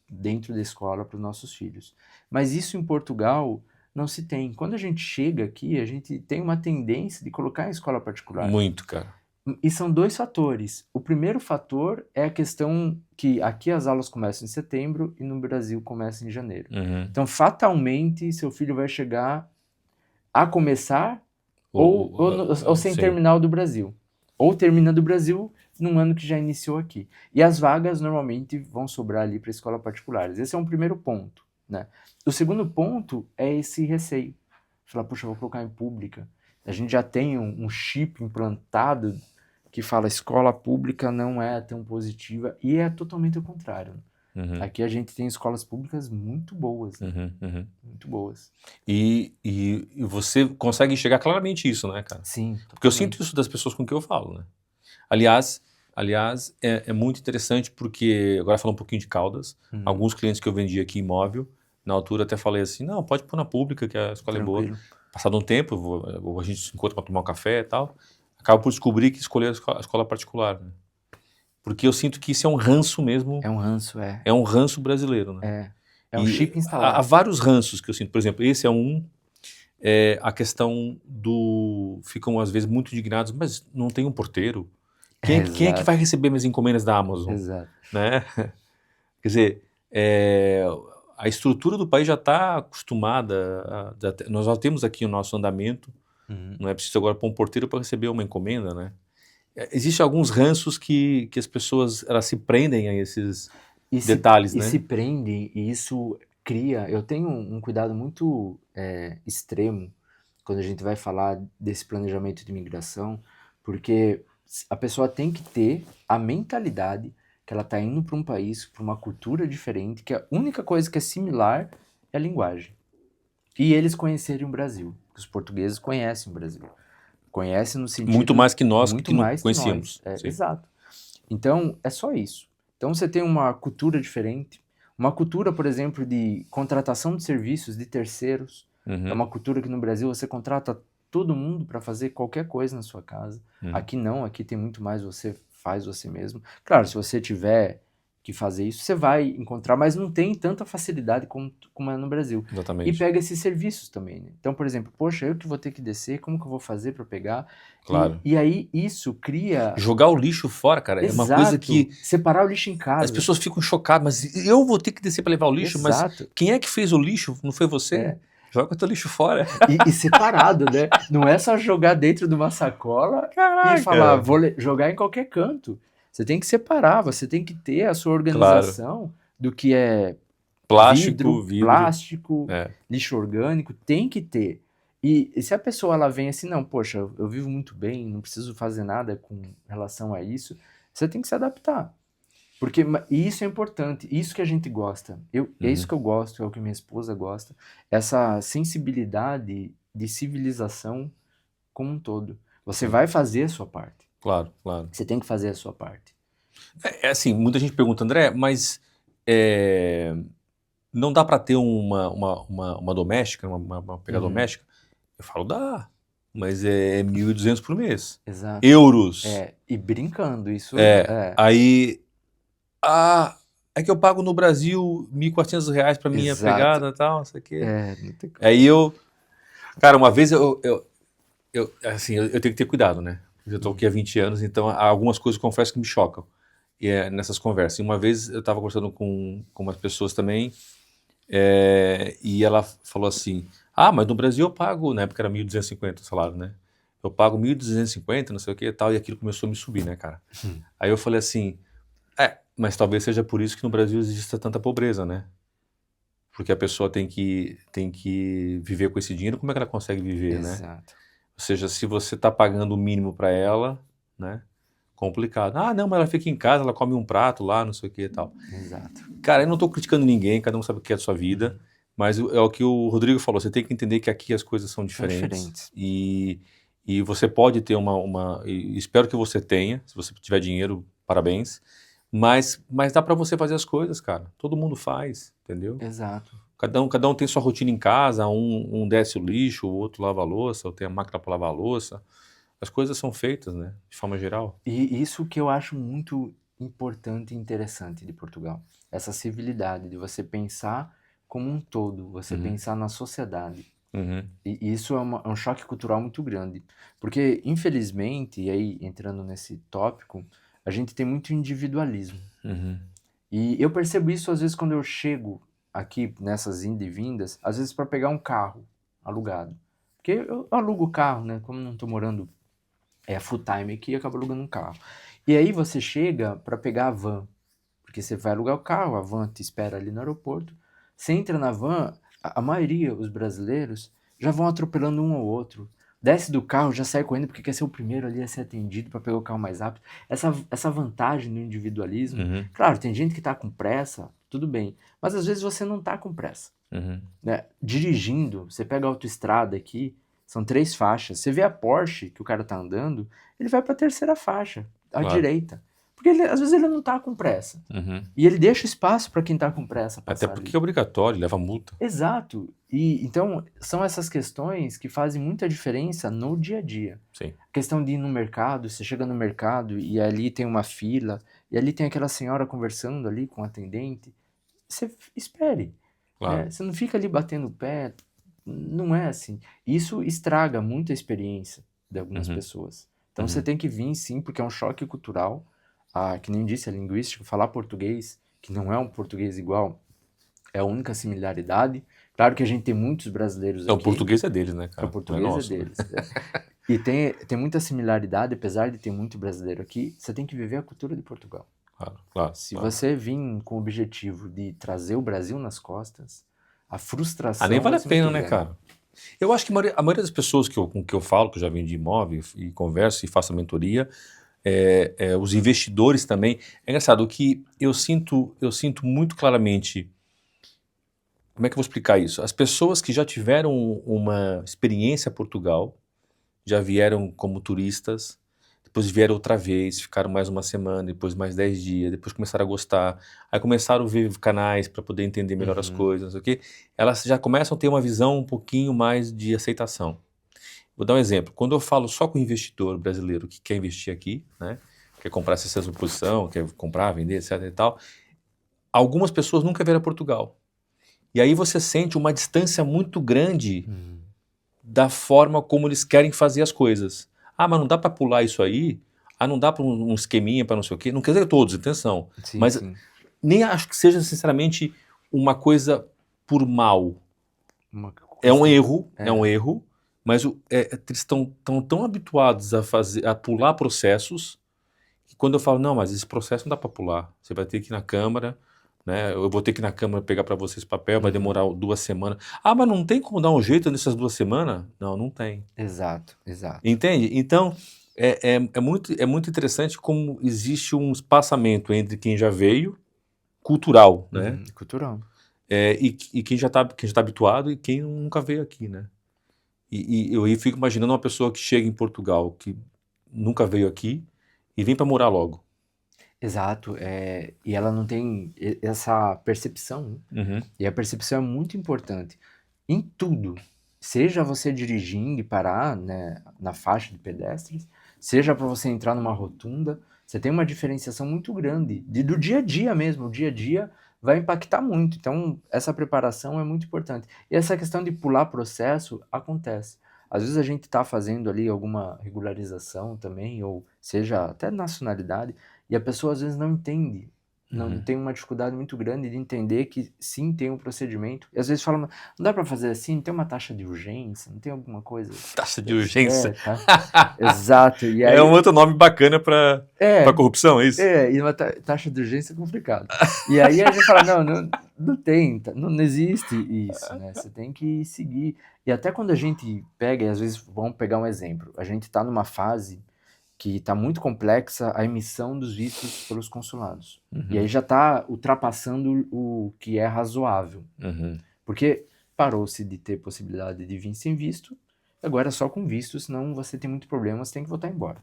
dentro da escola para os nossos filhos. Mas isso em Portugal não se tem. Quando a gente chega aqui, a gente tem uma tendência de colocar em escola particular. Muito, cara. E são 2 fatores. O primeiro fator é a questão que aqui as aulas começam em setembro e no Brasil começam em janeiro. Então, fatalmente, seu filho vai chegar a começar ou sem sim. terminar o do Brasil. Ou termina do Brasil num ano que já iniciou aqui. E as vagas normalmente vão sobrar ali para escola particulares. Esse é um primeiro ponto, né? O segundo ponto é esse receio. Falar, puxa, eu vou colocar em pública. A gente já tem um chip implantado que fala escola pública não é tão positiva e é totalmente o contrário. Aqui a gente tem escolas públicas muito boas, né? Muito boas. E você consegue enxergar claramente isso, né, cara? Sim. Porque eu sinto isso das pessoas com quem eu falo, né? Aliás, é muito interessante porque, agora falando um pouquinho de Caldas, alguns clientes que eu vendi aqui imóvel, na altura até falei assim, não, pode pôr na pública que a escola Tranquilo. é boa. Passado um tempo, a gente se encontra para tomar um café e tal, acaba por descobrir que escolher a escola particular, né? Porque eu sinto que isso é um ranço mesmo. É um ranço, É um ranço brasileiro, né? É um chip instalado. Há vários ranços que eu sinto. Por exemplo, esse é um. A questão do... Ficam, às vezes, muito indignados, mas não tem um porteiro? Quem é que vai receber minhas encomendas da Amazon? Exato. Né? Quer dizer, a estrutura do país já está acostumada. Nós já temos aqui o nosso andamento. Não é preciso agora pôr um porteiro para receber uma encomenda, né? Existem alguns ranços que as pessoas elas se prendem a esses detalhes, né? E se prendem, e isso cria... Eu tenho um cuidado muito extremo quando a gente vai falar desse planejamento de imigração, porque a pessoa tem que ter a mentalidade que ela está indo para um país, para uma cultura diferente, que a única coisa que é similar é a linguagem. E eles conhecerem o Brasil, que os portugueses conhecem o Brasil. Conhecem no sentido... Muito mais que nós muito que não mais conhecíamos. Que nós. Exato. Então, é só isso. Então, você tem uma cultura diferente, uma cultura, por exemplo, de contratação de serviços de terceiros. É uma cultura que no Brasil você contrata todo mundo para fazer qualquer coisa na sua casa. Aqui não, aqui tem muito mais você faz você mesmo. Claro, se você tiver que fazer isso, você vai encontrar, mas não tem tanta facilidade como é no Brasil. Exatamente. E pega esses serviços também, né? Então, por exemplo, poxa, eu que vou ter que descer, como que eu vou fazer para pegar? Claro. E aí isso cria... Jogar o lixo fora, cara, Exato. é uma coisa que... Separar o lixo em casa. As pessoas ficam chocadas, mas eu vou ter que descer para levar o lixo? Exato. Mas quem é que fez o lixo? Não foi você? Joga o teu lixo fora. E separado, né? Não é só jogar dentro de uma sacola. Caraca. E falar, vou jogar em qualquer canto. Você tem que separar, você tem que ter a sua organização do que é plástico, vidro. plástico, lixo orgânico, tem que ter. E se a pessoa ela vem assim, não, poxa, eu vivo muito bem, não preciso fazer nada com relação a isso, você tem que se adaptar. Porque e isso é importante, isso que a gente gosta. É isso Uhum. que eu gosto, é o que minha esposa gosta, essa sensibilidade de civilização como um todo. Você Sim, vai fazer a sua parte. claro, claro. Você tem que fazer a sua parte. É assim, muita gente pergunta, André, mas é, não dá para ter uma doméstica, uma pegada Uhum. doméstica? Eu falo, dá, mas é 1.200 por mês. Exato. Euros. E brincando, isso é Aí, é que eu pago no Brasil R$ 1.400 para minha exato. pegada e tal, não sei o quê. Não tem como. Aí cara, uma vez assim, eu tenho que ter cuidado, né? Eu já tô aqui há 20 anos, então há algumas coisas que eu confesso que me chocam. E é nessas conversas. E uma vez eu estava conversando com umas pessoas também, e ela falou assim: Ah, mas no Brasil eu pago, na época era 1.250 o salário, né? Eu pago 1.250, não sei o que e tal, e aquilo começou a me subir, né, cara? Aí eu falei assim: mas talvez seja por isso que no Brasil exista tanta pobreza, né? Porque a pessoa tem que viver com esse dinheiro, como é que ela consegue viver, né? Exato. Ou seja, se você está pagando o mínimo para ela, né? Complicado. Ah, não, mas ela fica em casa, ela come um prato lá, não sei o que e tal. Exato. Cara, eu não estou criticando ninguém, cada um sabe o que é a sua vida, mas é o que o Rodrigo falou, você tem que entender que aqui as coisas são São diferentes diferentes. e você pode ter e espero que você tenha, se você tiver dinheiro, parabéns, mas dá para você fazer as coisas, cara. Todo mundo faz, entendeu? Exato. Cada um tem sua rotina em casa, um desce o lixo, o outro lava a louça, ou tem a máquina para lavar a louça. As coisas são feitas, né? De forma geral. E isso que eu acho muito importante e interessante de Portugal. Essa civilidade de você pensar como um todo, você Uhum, pensar na sociedade. uhum, E isso é um choque cultural muito grande. Porque, infelizmente, e aí entrando nesse tópico, a gente tem muito individualismo. uhum, E eu percebo isso às vezes quando eu chego aqui nessas indas e vindas, às vezes para pegar um carro alugado. Porque eu alugo o carro, né? Como não estou morando full time aqui, eu acabo alugando um carro. E aí você chega para pegar a van, porque você vai alugar o carro, a van te espera ali no aeroporto. Você entra na van, a maioria, os brasileiros, já vão atropelando um ao outro. Desce do carro, já sai correndo porque quer ser o primeiro ali a ser atendido para pegar o carro mais rápido. Essa vantagem do individualismo. uhum, Claro, tem gente que tá com pressa, tudo bem. Mas às vezes você não tá com pressa. uhum. Né? Dirigindo, você pega a autoestrada aqui, são 3 faixas. Você vê a Porsche que o cara tá andando, ele vai para a terceira faixa, à Claro. direita. Porque às vezes ele não tá com pressa. Uhum. E ele deixa espaço para quem tá com pressa Até passar porque ali. é obrigatório, leva multa. Exato. E então são essas questões que fazem muita diferença no dia a dia. Sim, A questão de ir no mercado, você chega no mercado e ali tem uma fila, e ali tem aquela senhora conversando ali com o atendente, você espere, claro. né? Você não fica ali batendo o pé, não é assim. Isso estraga muito a experiência de algumas Uhum, pessoas. Então você uhum. tem que vir sim, porque é um choque cultural. Que nem disse, a linguística, falar português, que não é um português igual, é a única similaridade. Claro que a gente tem muitos brasileiros Então, o aqui, português é deles, né, que o cara? Não é português é nosso, né? deles. E tem muita similaridade, apesar de ter muito brasileiro aqui, você tem que viver a cultura de Portugal. Claro, claro, Se claro. você vir com o objetivo de trazer o Brasil nas costas, a Nem frustração vale vai a ser muito pena, né, grande. cara? Eu acho que a maioria das pessoas com que eu falo, que eu já vendi imóvel e converso e faço a mentoria, os investidores também. É engraçado, o que eu sinto muito claramente. Como é que eu vou explicar isso? As pessoas que já tiveram uma experiência em Portugal, já vieram como turistas, depois vieram outra vez, ficaram mais uma semana, depois mais 10 dias, depois começaram a gostar, aí começaram a ver canais para poder entender melhor as Uhum, coisas, não sei o quê, elas já começam a ter uma visão um pouquinho mais de aceitação. Vou dar um exemplo. Quando eu falo só com o investidor brasileiro que quer investir aqui, né, quer comprar essa posição, quer comprar, vender, etc e tal, algumas pessoas nunca vieram a Portugal. E aí você sente uma distância muito grande uhum. da forma como eles querem fazer as coisas. Ah, mas não dá para pular isso aí? Ah, não dá para um esqueminha para não sei o quê? Não quer dizer todos, atenção. Sim, Mas sim. nem acho que seja sinceramente uma coisa por mal. Uma É um questão. erro, mas eles estão tão habituados a pular processos que quando eu falo, não, mas esse processo não dá para pular. Você vai ter que ir na Câmara, né? Eu vou ter que ir na Câmara pegar para vocês papel, vai demorar 2 semanas. Ah, mas não tem como dar um jeito nessas 2 semanas? Não, não tem. Exato, exato. Entende? Então, é muito interessante como existe um espaçamento entre quem já veio, cultural, né? Cultural. E quem já tá habituado e quem nunca veio aqui, né? E eu aí fico imaginando uma pessoa que chega em Portugal, que nunca veio aqui, e vem para morar logo. Exato, e ela não tem essa percepção, né? Uhum. E a percepção é muito importante em tudo, seja você dirigindo e parar, né, na faixa de pedestres, seja para você entrar numa rotunda, você tem uma diferenciação muito grande do dia a dia mesmo. O dia a dia vai impactar muito, então essa preparação é muito importante. E essa questão de pular processo acontece. Às vezes a gente está fazendo ali alguma regularização também, ou seja, até nacionalidade, e a pessoa às vezes não entende, não tem uma dificuldade muito grande de entender que sim, tem um procedimento. E às vezes fala, não dá para fazer assim, não tem uma taxa de urgência, não tem alguma coisa? Taxa de urgência. Tá. Exato. E aí, É um outro nome bacana para corrupção, é isso? e uma taxa de urgência é complicado. E aí a gente fala, não tem, não existe isso, né? Você tem que seguir. E até quando a gente pega, e às vezes, vamos pegar um exemplo, a gente está numa fase que está muito complexa a emissão dos vistos pelos consulados. E aí já está ultrapassando o que é razoável. Porque parou-se de ter possibilidade de vir sem visto, agora é só com visto, senão você tem muito problema, você tem que voltar embora.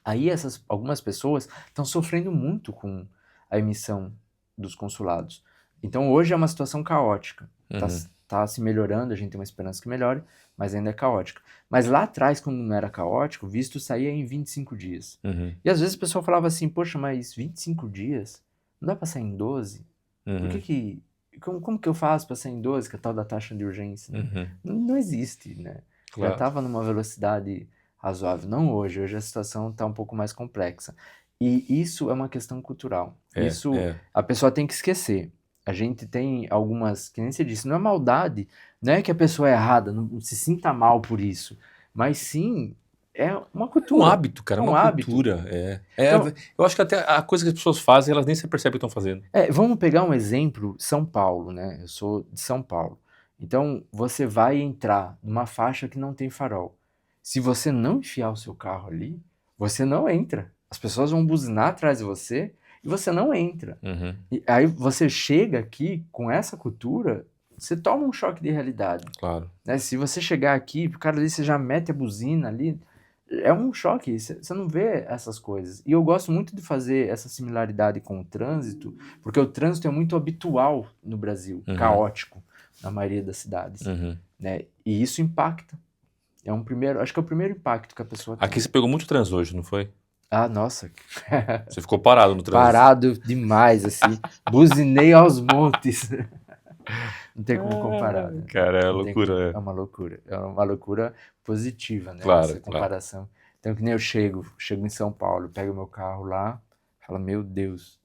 Aí algumas pessoas estão sofrendo muito com a emissão dos consulados. Então hoje é uma situação caótica. Tá se melhorando, a gente tem uma esperança que melhore, mas ainda é caótica. Mas lá atrás, quando não era caótico, o visto saía em 25 dias. E às vezes o pessoal falava assim, poxa, mas 25 dias? Não dá pra sair em 12? Por que como que eu faço pra sair em 12, que é a tal da taxa de urgência? Não existe, né? Claro. Já estava numa velocidade razoável. Não hoje a situação está um pouco mais complexa. E isso é uma questão cultural. A pessoa tem que esquecer. A gente tem algumas, que nem você disse, não é maldade, não é que a pessoa é errada, não se sinta mal por isso, mas sim, é uma cultura. Um hábito, cara, uma hábito. cultura. Então, eu acho que até a coisa que as pessoas fazem, elas nem se percebem que estão fazendo. Vamos pegar um exemplo, São Paulo, né? Eu sou de São Paulo. Então, você vai entrar numa faixa que não tem farol. Se você não enfiar o seu carro ali, você não entra. As pessoas vão buzinar atrás de você e você não entra. E aí você chega aqui com essa cultura, você toma um choque de realidade. Claro. Né? Se você chegar aqui, o cara ali, você já mete a buzina ali, é um choque, você não vê essas coisas. E eu gosto muito de fazer essa similaridade com o trânsito, porque o trânsito é muito habitual no Brasil, caótico, na maioria das cidades. Né? E isso impacta. Acho que é o primeiro impacto que a pessoa tem. Aqui você pegou muito trânsito hoje, não foi? Ah, nossa. Você ficou parado no trânsito. Parado demais, assim. Buzinei aos montes. Não tem como comparar. Né? Cara, é loucura. É uma loucura. É uma loucura positiva, né? Claro, essa comparação. Claro. Então, que nem eu chego em São Paulo, pego meu carro lá, falo, meu Deus.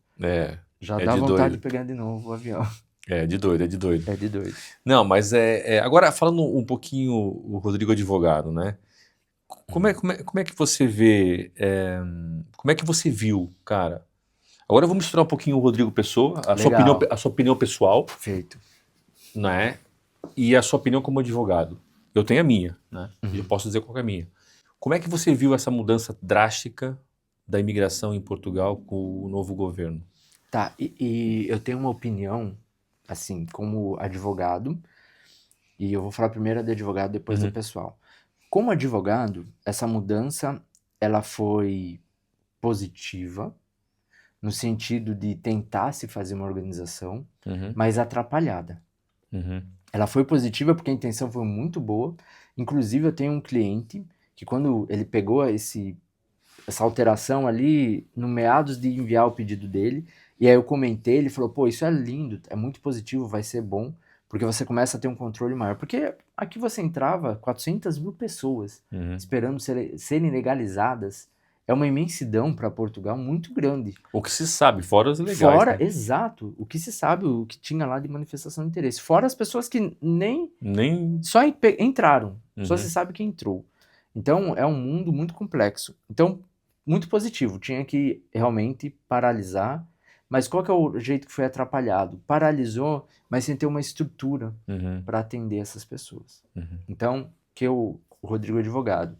Já dá vontade de pegar de novo o avião. É de doido. É de doido. Não, mas agora falando um pouquinho o Rodrigo advogado, né? Como é que você vê, como é que você viu, cara? Agora eu vou misturar um pouquinho o Rodrigo Pessoa, a sua opinião pessoal. Perfeito. Né? E a sua opinião como advogado. Eu tenho a minha, né? Eu posso dizer qual é a minha. Como é que você viu essa mudança drástica da imigração em Portugal com o novo governo? Tá, e eu tenho uma opinião, assim, como advogado, e eu vou falar primeiro de advogado, depois do pessoal. Como advogado, essa mudança, ela foi positiva, no sentido de tentar se fazer uma organização, mas atrapalhada. Ela foi positiva porque a intenção foi muito boa. Inclusive, eu tenho um cliente que quando ele pegou essa alteração ali, no meados de enviar o pedido dele, e aí eu comentei, ele falou, pô, isso é lindo, é muito positivo, vai ser bom, porque você começa a ter um controle maior. Porque aqui você entrava 400 mil pessoas esperando serem legalizadas. É uma imensidão para Portugal muito grande. O que se sabe, fora os legais. Né? Exato. O que se sabe, o que tinha lá de manifestação de interesse. Fora as pessoas que nem... Só entraram. Só se sabe que entrou. Então, é um mundo muito complexo. Então, muito positivo. Tinha que realmente paralisar. Mas qual que é o jeito que foi atrapalhado? Paralisou, mas sem ter uma estrutura Uhum. para atender essas pessoas. Uhum. Então, o Rodrigo advogado,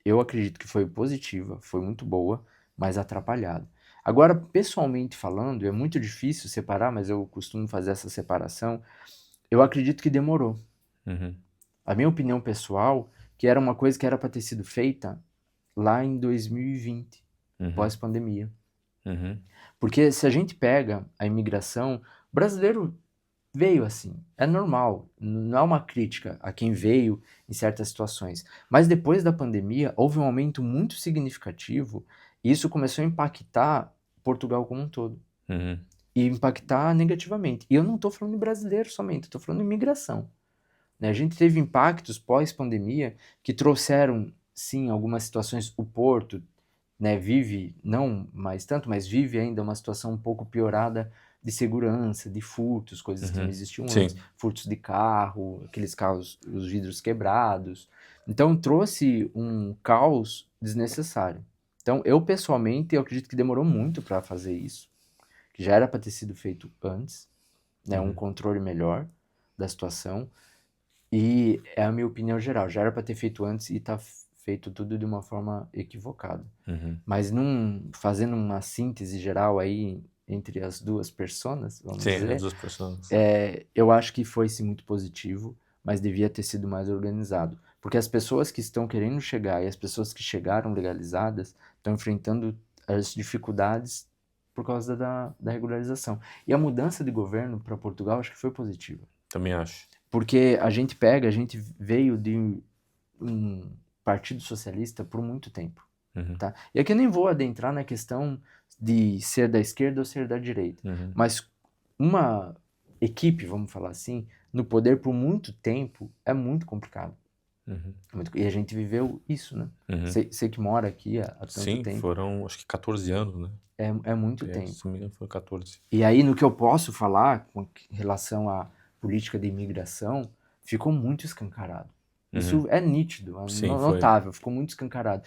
eu acredito que foi positiva, foi muito boa, mas atrapalhada. Agora, pessoalmente falando, é muito difícil separar, mas eu costumo fazer essa separação. Eu acredito que demorou. Uhum. A minha opinião pessoal, que era uma coisa que era para ter sido feita lá em 2020, Uhum. pós-pandemia. Uhum. Porque se a gente pega a imigração, o brasileiro veio assim, é normal, não é uma crítica a quem veio em certas situações. Mas depois da pandemia, houve um aumento muito significativo e isso começou a impactar Portugal como um todo. Uhum. E impactar negativamente. E eu não estou falando de brasileiro somente, estou falando de imigração. Né? A gente teve impactos pós-pandemia que trouxeram, sim, algumas situações. O Porto, né, vive, não mais tanto, mas vive ainda uma situação um pouco piorada de segurança, de furtos, coisas que não Uhum. existiam Sim. antes. Furtos de carro, aqueles carros, os vidros quebrados. Então trouxe um caos desnecessário. Então eu pessoalmente eu acredito que demorou muito para fazer isso, que já era para ter sido feito antes, né, um controle melhor da situação. E é a minha opinião geral, já era para ter feito antes e tá feito tudo de uma forma equivocada. Uhum. Mas fazendo uma síntese geral aí entre as duas personas, vamos Sim, as dizer, duas pessoas. eu acho que foi sim muito positivo, mas devia ter sido mais organizado. Porque as pessoas que estão querendo chegar e as pessoas que chegaram legalizadas estão enfrentando as dificuldades por causa da regularização. E a mudança de governo para Portugal acho que foi positiva. Também acho. Porque a gente veio de um partido socialista por muito tempo. Uhum. Tá? E aqui eu nem vou adentrar na questão de ser da esquerda ou ser da direita. Uhum. Mas uma equipe, vamos falar assim, no poder por muito tempo é muito complicado. Uhum. E a gente viveu isso, né? Uhum. Você que mora aqui há tanto Sim, tempo. foram acho que 14 anos, né? É muito Se tempo. não me engano, foram 14. E aí, no que eu posso falar com relação à política de imigração, ficou muito escancarado. Isso é nítido, é Sim, foi. notável, ficou muito escancarado.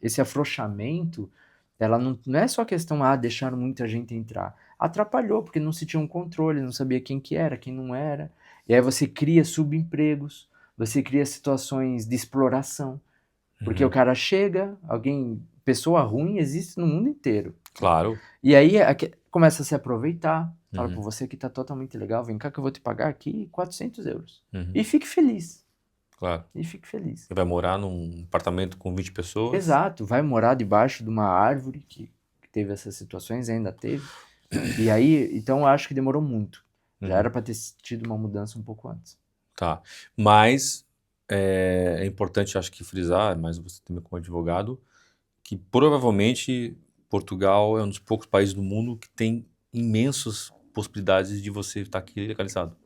Esse afrouxamento, ela não é só questão, deixaram muita gente entrar. Atrapalhou, porque não se tinha um controle, não sabia quem que era, quem não era. E aí você cria subempregos, você cria situações de exploração. Porque o cara chega, pessoa ruim existe no mundo inteiro. Claro. E aí começa a se aproveitar, fala, pô, você aqui tá totalmente legal, vem cá que eu vou te pagar aqui 400 euros. Uhum. E fique feliz. Claro. E fique feliz. Você vai morar num apartamento com 20 pessoas. Exato, vai morar debaixo de uma árvore que teve essas situações, ainda teve. E aí, então eu acho que demorou muito. Já era para ter tido uma mudança um pouco antes. Tá, mas é importante, acho que frisar, mas você também como advogado, que provavelmente Portugal é um dos poucos países do mundo que tem imensas possibilidades de você estar aqui legalizado.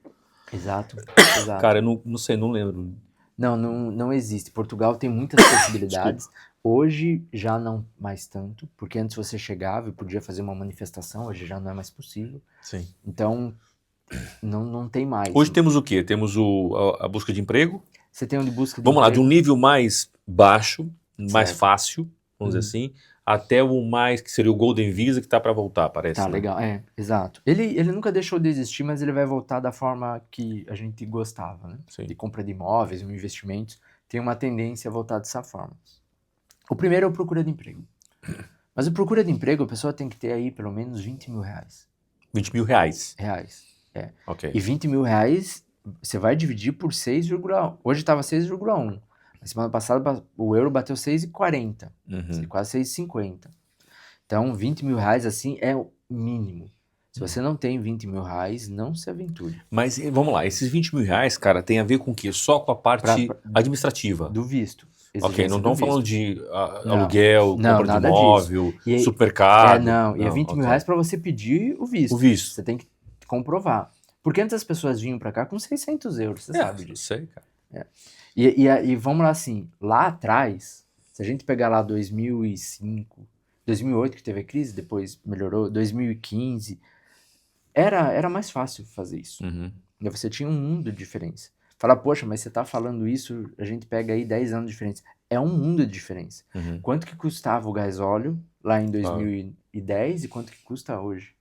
Exato, exato. Cara, eu não sei, não lembro. Não existe. Portugal tem muitas possibilidades. Hoje já não mais tanto, porque antes você chegava e podia fazer uma manifestação, hoje já não é mais possível. Sim. Então, não tem mais. Hoje temos o quê? Temos a busca de emprego. Você tem um de busca de Vamos lá, de emprego? um nível mais baixo, mais Certo. fácil, vamos dizer assim, até o mais, que seria o Golden Visa, que tá para voltar, parece. Tá, né? legal. Exato. Ele nunca deixou de existir, mas ele vai voltar da forma que a gente gostava, né? Sim. De compra de imóveis, investimentos. Tem uma tendência a voltar dessa forma. O primeiro é o procura de emprego. Mas o procura de emprego, a pessoa tem que ter aí pelo menos 20 mil reais. 20 mil reais. É. Ok. E 20 mil reais, você vai dividir por 6,1. Hoje estava 6,1. Na semana passada, o euro bateu 6,40. Quase 6,50. Então, 20 mil reais, assim, é o mínimo. Se você não tem 20 mil reais, não se aventure. Mas vamos lá, esses 20 mil reais, cara, tem a ver com o quê? Só com a parte administrativa. Do visto. Ok, não estamos falando de Não. aluguel, Não, compra de nada imóvel, disso. supermercado. E é 20 mil reais para você pedir o visto. O visto. Você tem que comprovar. Porque antes as pessoas vinham para cá com 600 euros, você sabe disso. Eu sei, cara. E vamos lá assim, lá atrás, se a gente pegar lá 2005, 2008 que teve a crise, depois melhorou, 2015, era mais fácil fazer isso. E você tinha um mundo de diferença. Fala, poxa, mas você tá falando isso, a gente pega aí 10 anos de diferença. É um mundo de diferença. Quanto que custava o gasóleo lá em 2010 e quanto que custa hoje.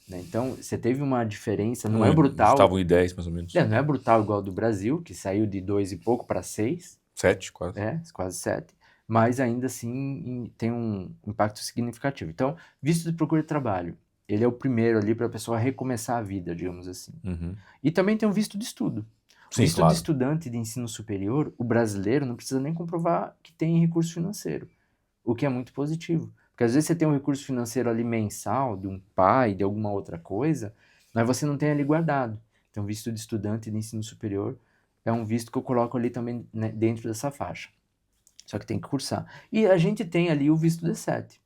Né? Então, você teve uma diferença, não é brutal. Estavam em 10, mais ou menos. Não é brutal igual do Brasil, que saiu de 2 e pouco para 6. 7, quase. Quase 7. Mas ainda assim tem um impacto significativo. Então, visto de procura de trabalho, ele é o primeiro ali para a pessoa recomeçar a vida, digamos assim. Uhum. E também tem um visto de estudo. O Sim, visto claro. de estudante de ensino superior, o brasileiro não precisa nem comprovar que tem recurso financeiro, o que é muito positivo. Porque às vezes você tem um recurso financeiro ali mensal, de um pai, de alguma outra coisa, mas você não tem ali guardado. Então, visto de estudante de ensino superior é um visto que eu coloco ali também, né, dentro dessa faixa. Só que tem que cursar. E a gente tem ali o visto D7,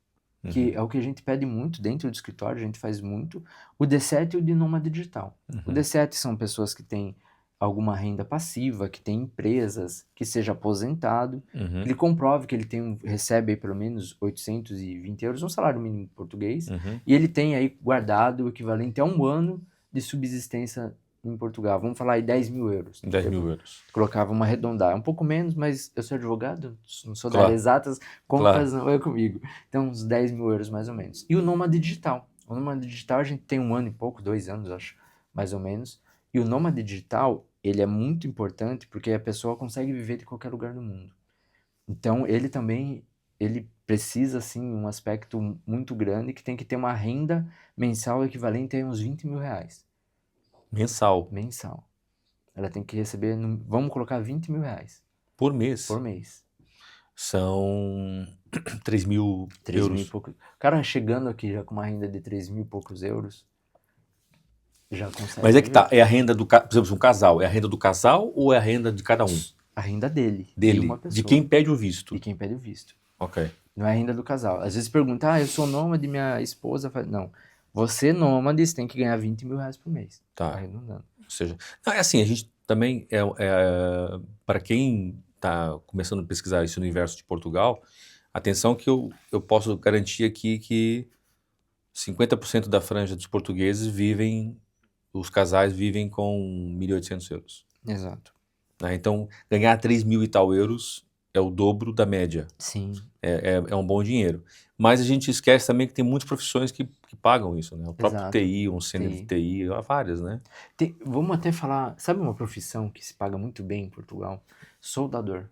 que é o que a gente pede muito dentro do escritório, a gente faz muito. O D7 e o de nômade digital. O D7 são pessoas que têm alguma renda passiva, que têm empresas, que seja aposentado, que ele comprove que ele recebe aí pelo menos 820 euros, um salário mínimo português, e ele tem aí guardado o equivalente a 1 ano de subsistência em Portugal. Vamos falar aí 10 mil euros. 10 mil euros. Colocava uma arredondar. É um pouco menos, mas eu sou advogado, não sou da Claro. área exatas, contas Claro. não é comigo. Então, uns 10 mil euros mais ou menos. E o nômade digital. O nômade digital a gente tem 1 ano e pouco, 2 anos, acho, mais ou menos. E o nômade digital, ele é muito importante porque a pessoa consegue viver de qualquer lugar do mundo. Então, ele também, ele precisa, assim, um aspecto muito grande que tem que ter uma renda mensal equivalente a uns 20 mil reais. Mensal. Mensal. Ela tem que receber, vamos colocar 20 mil reais Por mês. por mês. São 3 mil 3 mil e euros. poucos. O cara chegando aqui já com uma renda de 3 mil e poucos euros, já consegue. Mas é que tá, é a renda do, por exemplo, um casal, é a renda do casal ou é a renda de cada um? A renda dele. De Dele, uma pessoa. de quem pede o visto. De quem pede o visto. Ok. Não é a renda do casal. Às vezes pergunta, eu sou nômade, minha esposa faz. Não. Você nômade, você tem que ganhar 20 mil reais por mês. Tá. Arredondando. Ou seja, não, é assim, a gente também, para quem está começando a pesquisar isso no universo de Portugal, atenção que eu posso garantir aqui que 50% da franja dos portugueses os casais vivem com 1.800 euros. Exato. Né? Então, ganhar 3 mil e tal euros é o dobro da média. Sim. É um bom dinheiro. Mas a gente esquece também que tem muitas profissões que pagam isso, né? O próprio Exato. TI, um sênior de TI, há várias, né? Vamos até falar, sabe uma profissão que se paga muito bem em Portugal? Soldador.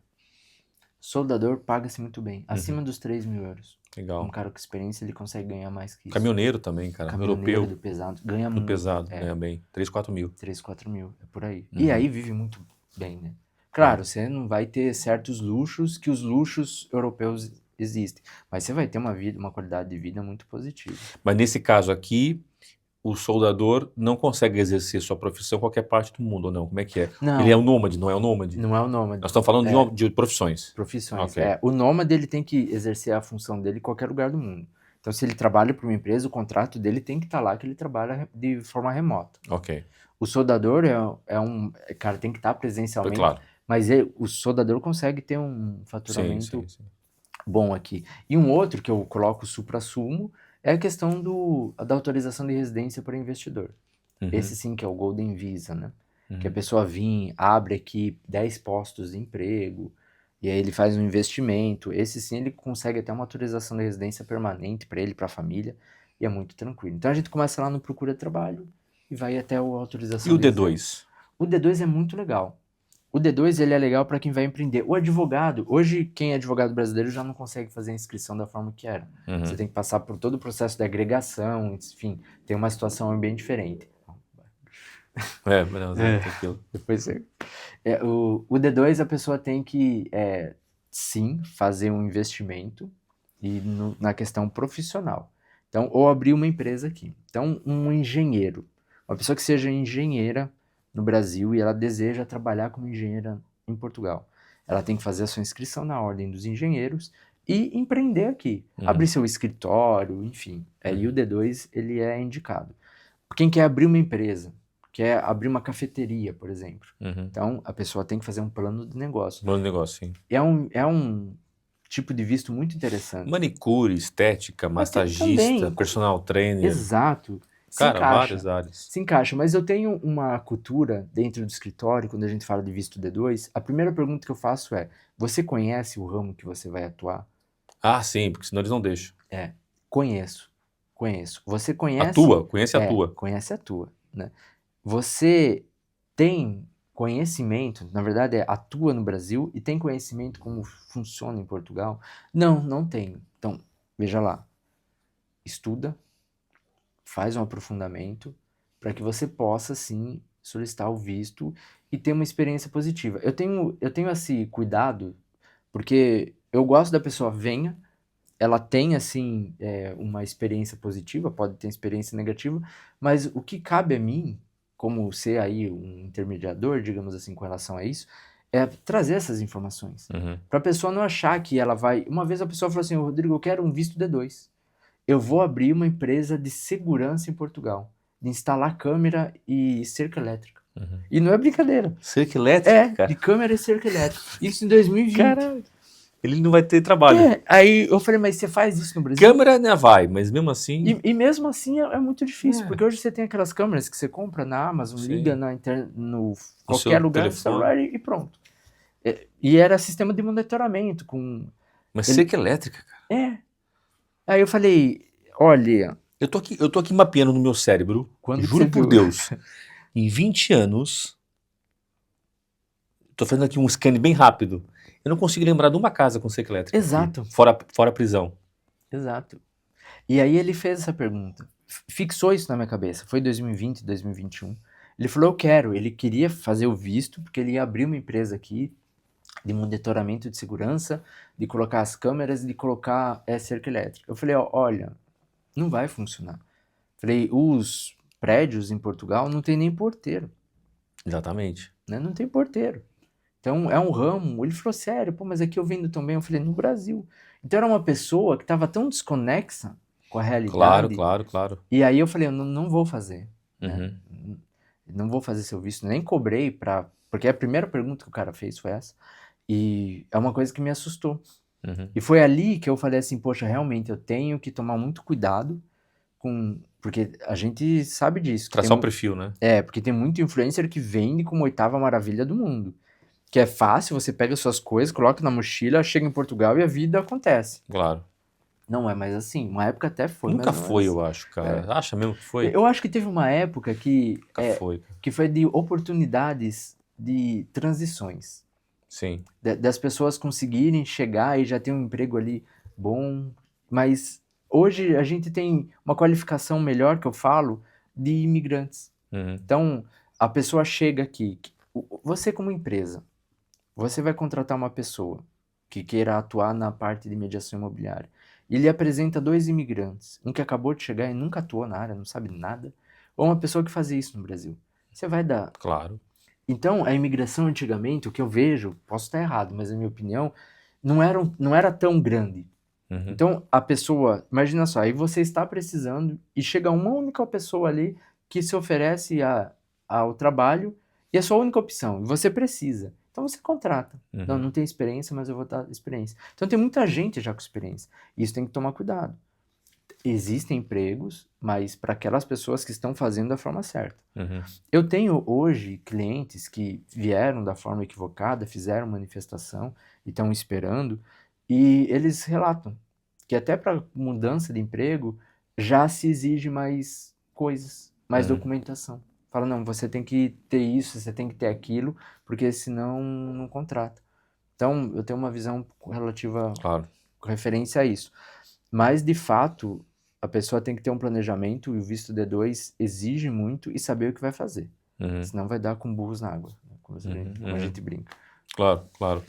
Soldador paga-se muito bem, acima dos 3 mil euros. Legal. Um cara com experiência, ele consegue ganhar mais que isso. Caminhoneiro também, cara. Caminhoneiro Europeu. do pesado, ganha Do muito. pesado, ganha bem. 3, 4 mil. 3, 4 mil, é por aí. E aí vive muito bem, né? Claro, você não vai ter certos luxos que os luxos europeus existem, mas você vai ter uma qualidade de vida muito positiva. Mas nesse caso aqui, o soldador não consegue exercer sua profissão em qualquer parte do mundo, ou não? Como é que é? Não. Ele é um nômade, não é um nômade? Não é o nômade. Nós estamos falando de profissões. Profissões. Ok. O nômade, ele tem que exercer a função dele em qualquer lugar do mundo. Então, se ele trabalha para uma empresa, o contrato dele tem que estar lá, que ele trabalha de forma remota. Ok. O soldador cara, tem que estar presencialmente, Claro. mas o soldador consegue ter um faturamento Sim. bom aqui. E um outro que eu coloco supra-sumo é a questão da autorização de residência para investidor. Esse sim que é o Golden Visa, né? Que a pessoa abre aqui 10 postos de emprego, e aí ele faz um investimento. Esse sim ele consegue até uma autorização de residência permanente para ele, para a família, e é muito tranquilo. Então a gente começa lá no Procura Trabalho e vai até a autorização E o de residência. D2? O D2 é muito legal. O D2 ele é legal para quem vai empreender. O advogado, hoje quem é advogado brasileiro já não consegue fazer a inscrição da forma que era. Você tem que passar por todo o processo de agregação, enfim, tem uma situação bem diferente. Tranquilo. Depois o D2 a pessoa tem que, sim, fazer um investimento e na questão profissional. Então, ou abrir uma empresa aqui. Então, um engenheiro, uma pessoa que seja engenheira no Brasil e ela deseja trabalhar como engenheira em Portugal. Ela tem que fazer a sua inscrição na ordem dos engenheiros e empreender aqui. Abrir seu escritório, enfim. E o D2, ele é indicado. Quem quer abrir uma empresa, quer abrir uma cafeteria, por exemplo. Então, a pessoa tem que fazer um plano de negócio. Plano de negócio, sim. É um tipo de visto muito interessante. Manicure, estética, massagista, personal trainer. Exato. Cara, várias áreas. Se encaixa, mas eu tenho uma cultura dentro do escritório, quando a gente fala de visto D2, a primeira pergunta que eu faço é, você conhece o ramo que você vai atuar? Ah, sim, porque senão eles não deixam. Conheço. Conheço. Você A conhece... tua? Conhece a tua? Conhece a tua, né? Você tem conhecimento, na verdade atua no Brasil e tem conhecimento como funciona em Portugal? Não, não tenho. Então, veja lá. Estuda, faz um aprofundamento para que você possa, sim, solicitar o visto e ter uma experiência positiva. Eu tenho esse cuidado, porque eu gosto da pessoa venha, ela tem, assim, uma experiência positiva, pode ter experiência negativa, mas o que cabe a mim, como ser aí um intermediador, digamos assim, com relação a isso, é trazer essas informações. Uhum. Para a pessoa não achar que ela vai... Uma vez a pessoa falou assim, Rodrigo, eu quero um visto D2. Eu vou abrir uma empresa de segurança em Portugal, de instalar câmera e cerca elétrica. Uhum. E não é brincadeira. Cerca elétrica, cara? De câmera e cerca elétrica. Isso em 2020. Caralho. Ele não vai ter trabalho. Aí eu falei, mas você faz isso no Brasil? Câmera, né, vai, mas mesmo assim... E mesmo assim é muito difícil, porque hoje você tem aquelas câmeras que você compra na Amazon, Sim. liga no seu qualquer lugar no telefone. celular e pronto. E era sistema de monitoramento com... Mas cerca elétrica, cara. Aí eu falei, olha... Eu tô aqui mapeando no meu cérebro, Quando juro você por viu? Deus, em 20 anos, tô fazendo aqui um scan bem rápido, eu não consigo lembrar de uma casa com cerca elétrica. Exato. Aqui, fora a prisão. Exato. E aí ele fez essa pergunta, fixou isso na minha cabeça, foi 2020, 2021. Ele falou, eu quero, ele queria fazer o visto, porque ele ia abrir uma empresa aqui de monitoramento de segurança, de colocar as câmeras, de colocar cerca elétrica. Eu falei, olha, não vai funcionar. Falei, os prédios em Portugal não tem nem porteiro, Exatamente. né? Não tem porteiro. Então é um ramo. Ele falou, sério, pô, mas aqui eu vendo também. Eu falei, no Brasil. Então era uma pessoa que estava tão desconexa com a realidade. Claro. E aí eu falei, eu não vou fazer. Né? Uhum. Não vou fazer seu visto. Nem cobrei pra... Porque a primeira pergunta que o cara fez foi essa. E é uma coisa que me assustou. Uhum. E foi ali que eu falei assim, poxa, realmente eu tenho que tomar muito cuidado com... Porque a gente sabe disso. Traçar o perfil, né? Porque tem muito influencer que vende como oitava maravilha do mundo. Que é fácil, você pega suas coisas, coloca na mochila, chega em Portugal e a vida acontece. Claro. Não é mais assim. Uma época até foi, Nunca mas não foi, é assim. eu acho, cara. Acha mesmo que foi? Eu acho que teve uma época Nunca foi. que foi de oportunidades de transições. Sim. Das pessoas conseguirem chegar e já ter um emprego ali bom. Mas hoje a gente tem uma qualificação melhor, que eu falo, de imigrantes. Uhum. Então, a pessoa chega aqui, você como empresa, você vai contratar uma pessoa que queira atuar na parte de mediação imobiliária. E ele apresenta 2 imigrantes, um que acabou de chegar e nunca atuou na área, não sabe nada, ou uma pessoa que fazia isso no Brasil. Você vai dar... Claro. Então, a imigração antigamente, o que eu vejo, posso estar errado, mas na minha opinião, não era tão grande. Uhum. Então, a pessoa, imagina só, aí você está precisando e chega uma única pessoa ali que se oferece ao trabalho e é a sua única opção, e você precisa. Então você contrata. Uhum. Não tem experiência, mas eu vou dar experiência. Então tem muita gente já com experiência. Isso tem que tomar cuidado. Existem empregos, mas para aquelas pessoas que estão fazendo da forma certa. Uhum. Eu tenho hoje clientes que vieram da forma equivocada, fizeram manifestação e estão esperando, e eles relatam que até para mudança de emprego já se exige mais coisas, mais documentação. Fala, não, você tem que ter isso, você tem que ter aquilo, porque senão não contrata. Então, eu tenho uma visão relativa Claro. com referência a isso. Mas, de fato, a pessoa tem que ter um planejamento e o visto D2 exige muito e saber o que vai fazer. Uhum. Senão vai dar com burros na água, né? Como a gente brinca. Claro.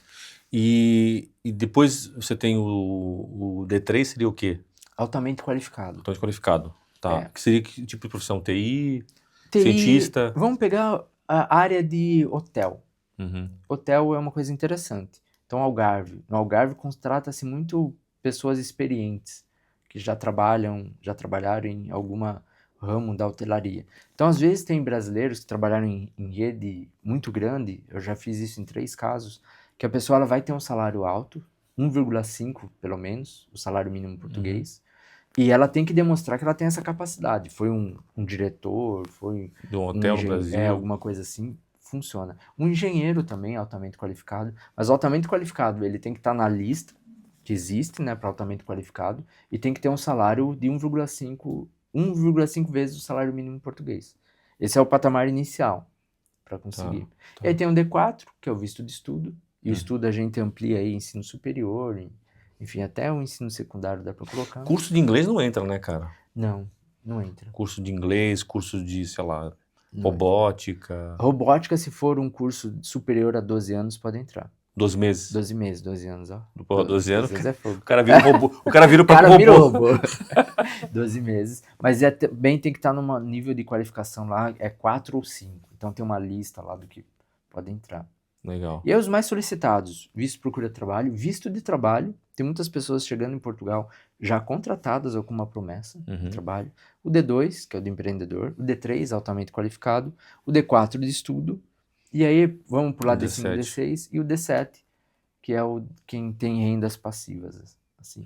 E depois você tem o D3, seria o quê? Altamente qualificado. Altamente qualificado. Tá. Que seria que tipo de profissão? TI? Cientista? Vamos pegar a área de hotel. Uhum. Hotel é uma coisa interessante. Então, Algarve. No Algarve contrata-se muito pessoas experientes, que já trabalharam em alguma ramo da hotelaria. Então, às vezes, tem brasileiros que trabalharam em rede muito grande, eu já fiz isso em 3 casos, que a pessoa ela vai ter um salário alto, 1,5 pelo menos, o salário mínimo português, e ela tem que demonstrar que ela tem essa capacidade. Foi um diretor, foi de um hotel no Brasil. Alguma coisa assim, funciona. Um engenheiro também altamente qualificado, mas altamente qualificado, ele tem que estar na lista que existe, né, para altamente qualificado, e tem que ter um salário de 1,5 vezes o salário mínimo português. Esse é o patamar inicial para conseguir. Tá. E aí tem o D4, que é o visto de estudo, e o Hum. estudo a gente amplia aí ensino superior, enfim, até o ensino secundário dá para colocar. Curso de inglês não entra, né, cara? Não, não entra. Curso de inglês, curso de, sei lá, Não robótica, Robótica, se for um curso superior a 12 anos, pode entrar. 12 meses. 12 meses, 12 anos, ó. Pô, 12 anos, 12 é fogo. o cara vira um robô. O cara vira o O cara próprio virou robô. robô. 12 meses. Mas também tem que estar num nível de qualificação lá, é 4 ou 5. Então tem uma lista lá do que pode entrar. Legal. E aí os mais solicitados, visto de procura de trabalho, visto de trabalho, tem muitas pessoas chegando em Portugal já contratadas ou com uma promessa de trabalho. O D2, que é o de empreendedor, o D3, altamente qualificado, o D4 de estudo, e aí vamos pular O D5, D7. D6 e o D7, que é quem tem rendas passivas. Assim.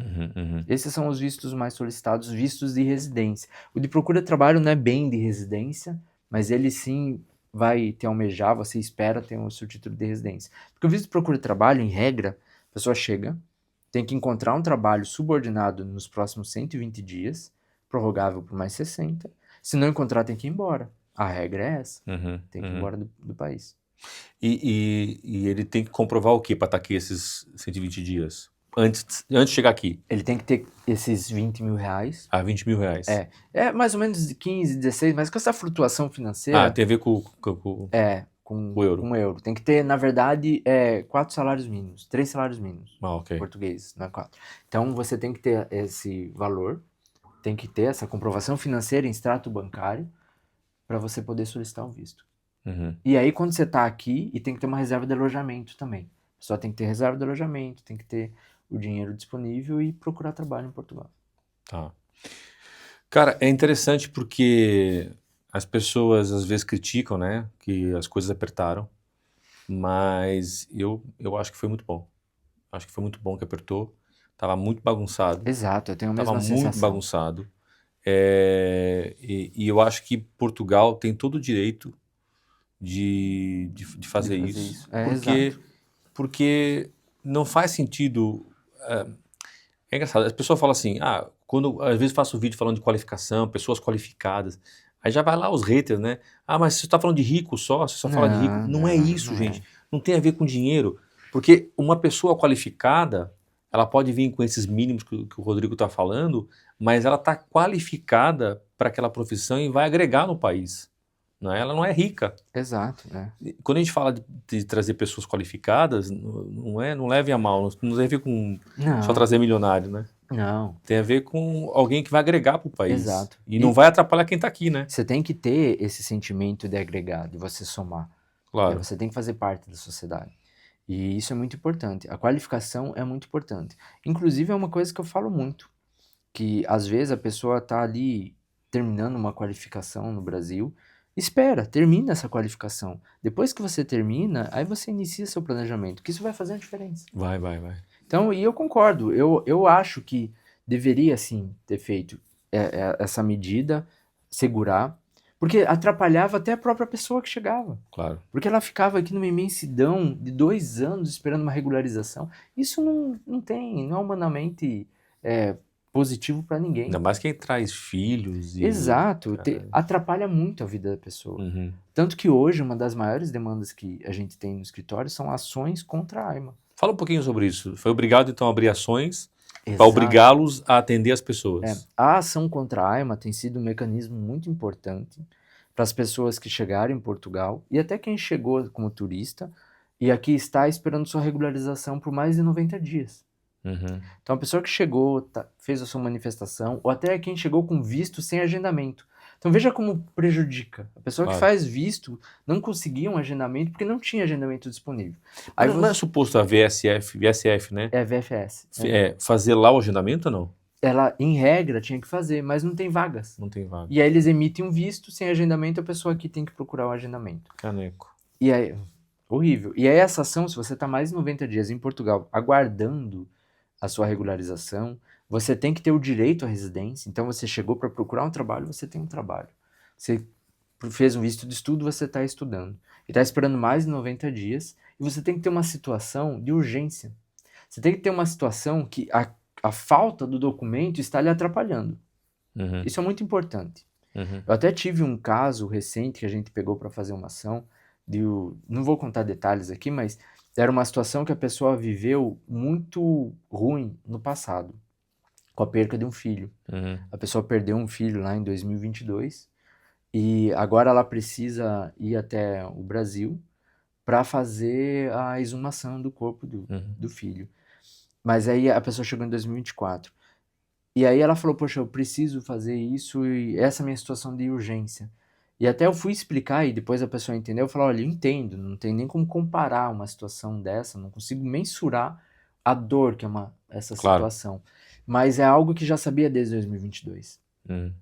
Esses são os vistos mais solicitados, vistos de residência. O de procura de trabalho não é bem de residência, mas ele sim vai te almejar, você espera ter o seu título de residência. Porque o visto de procura de trabalho, em regra, a pessoa chega, tem que encontrar um trabalho subordinado nos próximos 120 dias, prorrogável por mais 60. Se não encontrar, tem que ir embora. A regra é essa. Tem que ir embora do país. E ele tem que comprovar o que para estar aqui esses 120 dias? Antes de chegar aqui? Ele tem que ter esses 20 mil reais. Ah, 20 mil reais. É mais ou menos de 15, 16, mas com essa flutuação financeira... Ah, tem a ver com o euro. Com o euro. Tem que ter, na verdade, 4 salários mínimos, 3 salários mínimos. Ah, ok. Português, não é 4. Então, você tem que ter esse valor, tem que ter essa comprovação financeira em extrato bancário para você poder solicitar um visto. E aí, quando você está aqui, e tem que ter uma reserva de alojamento também. A pessoa tem que ter reserva de alojamento, tem que ter o dinheiro disponível e procurar trabalho em Portugal. Tá. Cara, é interessante porque as pessoas às vezes criticam, né, que as coisas apertaram, mas eu acho que foi muito bom. Acho que foi muito bom que apertou. Tava muito bagunçado. Exato, eu tenho a mesma Tava muito sensação. bagunçado. E eu acho que Portugal tem todo o direito de fazer isso. Porque não faz sentido. É engraçado, as pessoas falam assim, quando às vezes faço vídeo falando de qualificação, pessoas qualificadas, aí já vai lá os haters, né? Mas você está falando de rico só, você só fala de rico. Não é isso, gente. Não tem a ver com dinheiro. Porque uma pessoa qualificada, ela pode vir com esses mínimos que o Rodrigo está falando, mas ela está qualificada para aquela profissão e vai agregar no país. Né? Ela não é rica. Exato. Quando a gente fala de trazer pessoas qualificadas, não leve a mal, não tem a ver com só trazer milionário, né? Não. Tem a ver com alguém que vai agregar para o país. Exato. E não vai atrapalhar quem está aqui, né? Você tem que ter esse sentimento de agregar, de você somar. Claro. Você tem que fazer parte da sociedade. E isso é muito importante. A qualificação é muito importante. Inclusive, é uma coisa que eu falo muito. Que, às vezes, a pessoa está ali terminando uma qualificação no Brasil. Espera, termina essa qualificação. Depois que você termina, aí você inicia seu planejamento. Que isso vai fazer a diferença. Vai. Então, e eu concordo. Eu acho que deveria, sim, ter feito essa medida, segurar. Porque atrapalhava até a própria pessoa que chegava. Claro. Porque ela ficava aqui numa imensidão de 2 anos esperando uma regularização. Isso não é humanamente positivo para ninguém. Ainda mais quem traz filhos. Exato. Atrapalha muito a vida da pessoa. Tanto que hoje uma das maiores demandas que a gente tem no escritório são ações contra a AIMA. Fala um pouquinho sobre isso. Foi obrigado então a abrir ações para obrigá-los a atender as pessoas. A ação contra a AIMA tem sido um mecanismo muito importante para as pessoas que chegaram em Portugal e até quem chegou como turista e aqui está esperando sua regularização por mais de 90 dias. Então a pessoa que chegou, fez a sua manifestação, ou até quem chegou com visto sem agendamento. Então veja como prejudica. A pessoa que faz visto não conseguia um agendamento porque não tinha agendamento disponível. Aí não é suposto a VSF, né? É VFS. Fazer lá o agendamento ou não? Ela, em regra, tinha que fazer, mas não tem vagas. Não tem vaga. E aí eles emitem um visto sem agendamento, a pessoa aqui tem que procurar o agendamento. Caneco. E aí, horrível. E aí essa ação, se você está mais de 90 dias em Portugal aguardando a sua regularização, você tem que ter o direito à residência. Então você chegou para procurar um trabalho, você tem um trabalho. Você fez um visto de estudo, você está estudando. E está esperando mais de 90 dias, e você tem que ter uma situação de urgência. Você tem que ter uma situação que a falta do documento está lhe atrapalhando. Uhum. Isso é muito importante. Uhum. Eu até tive um caso recente que a gente pegou para fazer uma ação, não vou contar detalhes aqui, mas era uma situação que a pessoa viveu muito ruim no passado, com a perca de um filho. Uhum. A pessoa perdeu um filho lá em 2022 e agora ela precisa ir até o Brasil para fazer a exumação do corpo Uhum. do filho. Mas aí a pessoa chegou em 2024. E aí ela falou, poxa, eu preciso fazer isso e essa é a minha situação de urgência. E até eu fui explicar e depois a pessoa entendeu, eu falei, olha, eu entendo, não tem nem como comparar uma situação dessa, não consigo mensurar a dor que é essa Claro. situação. Mas é algo que já sabia desde 2022. Uhum.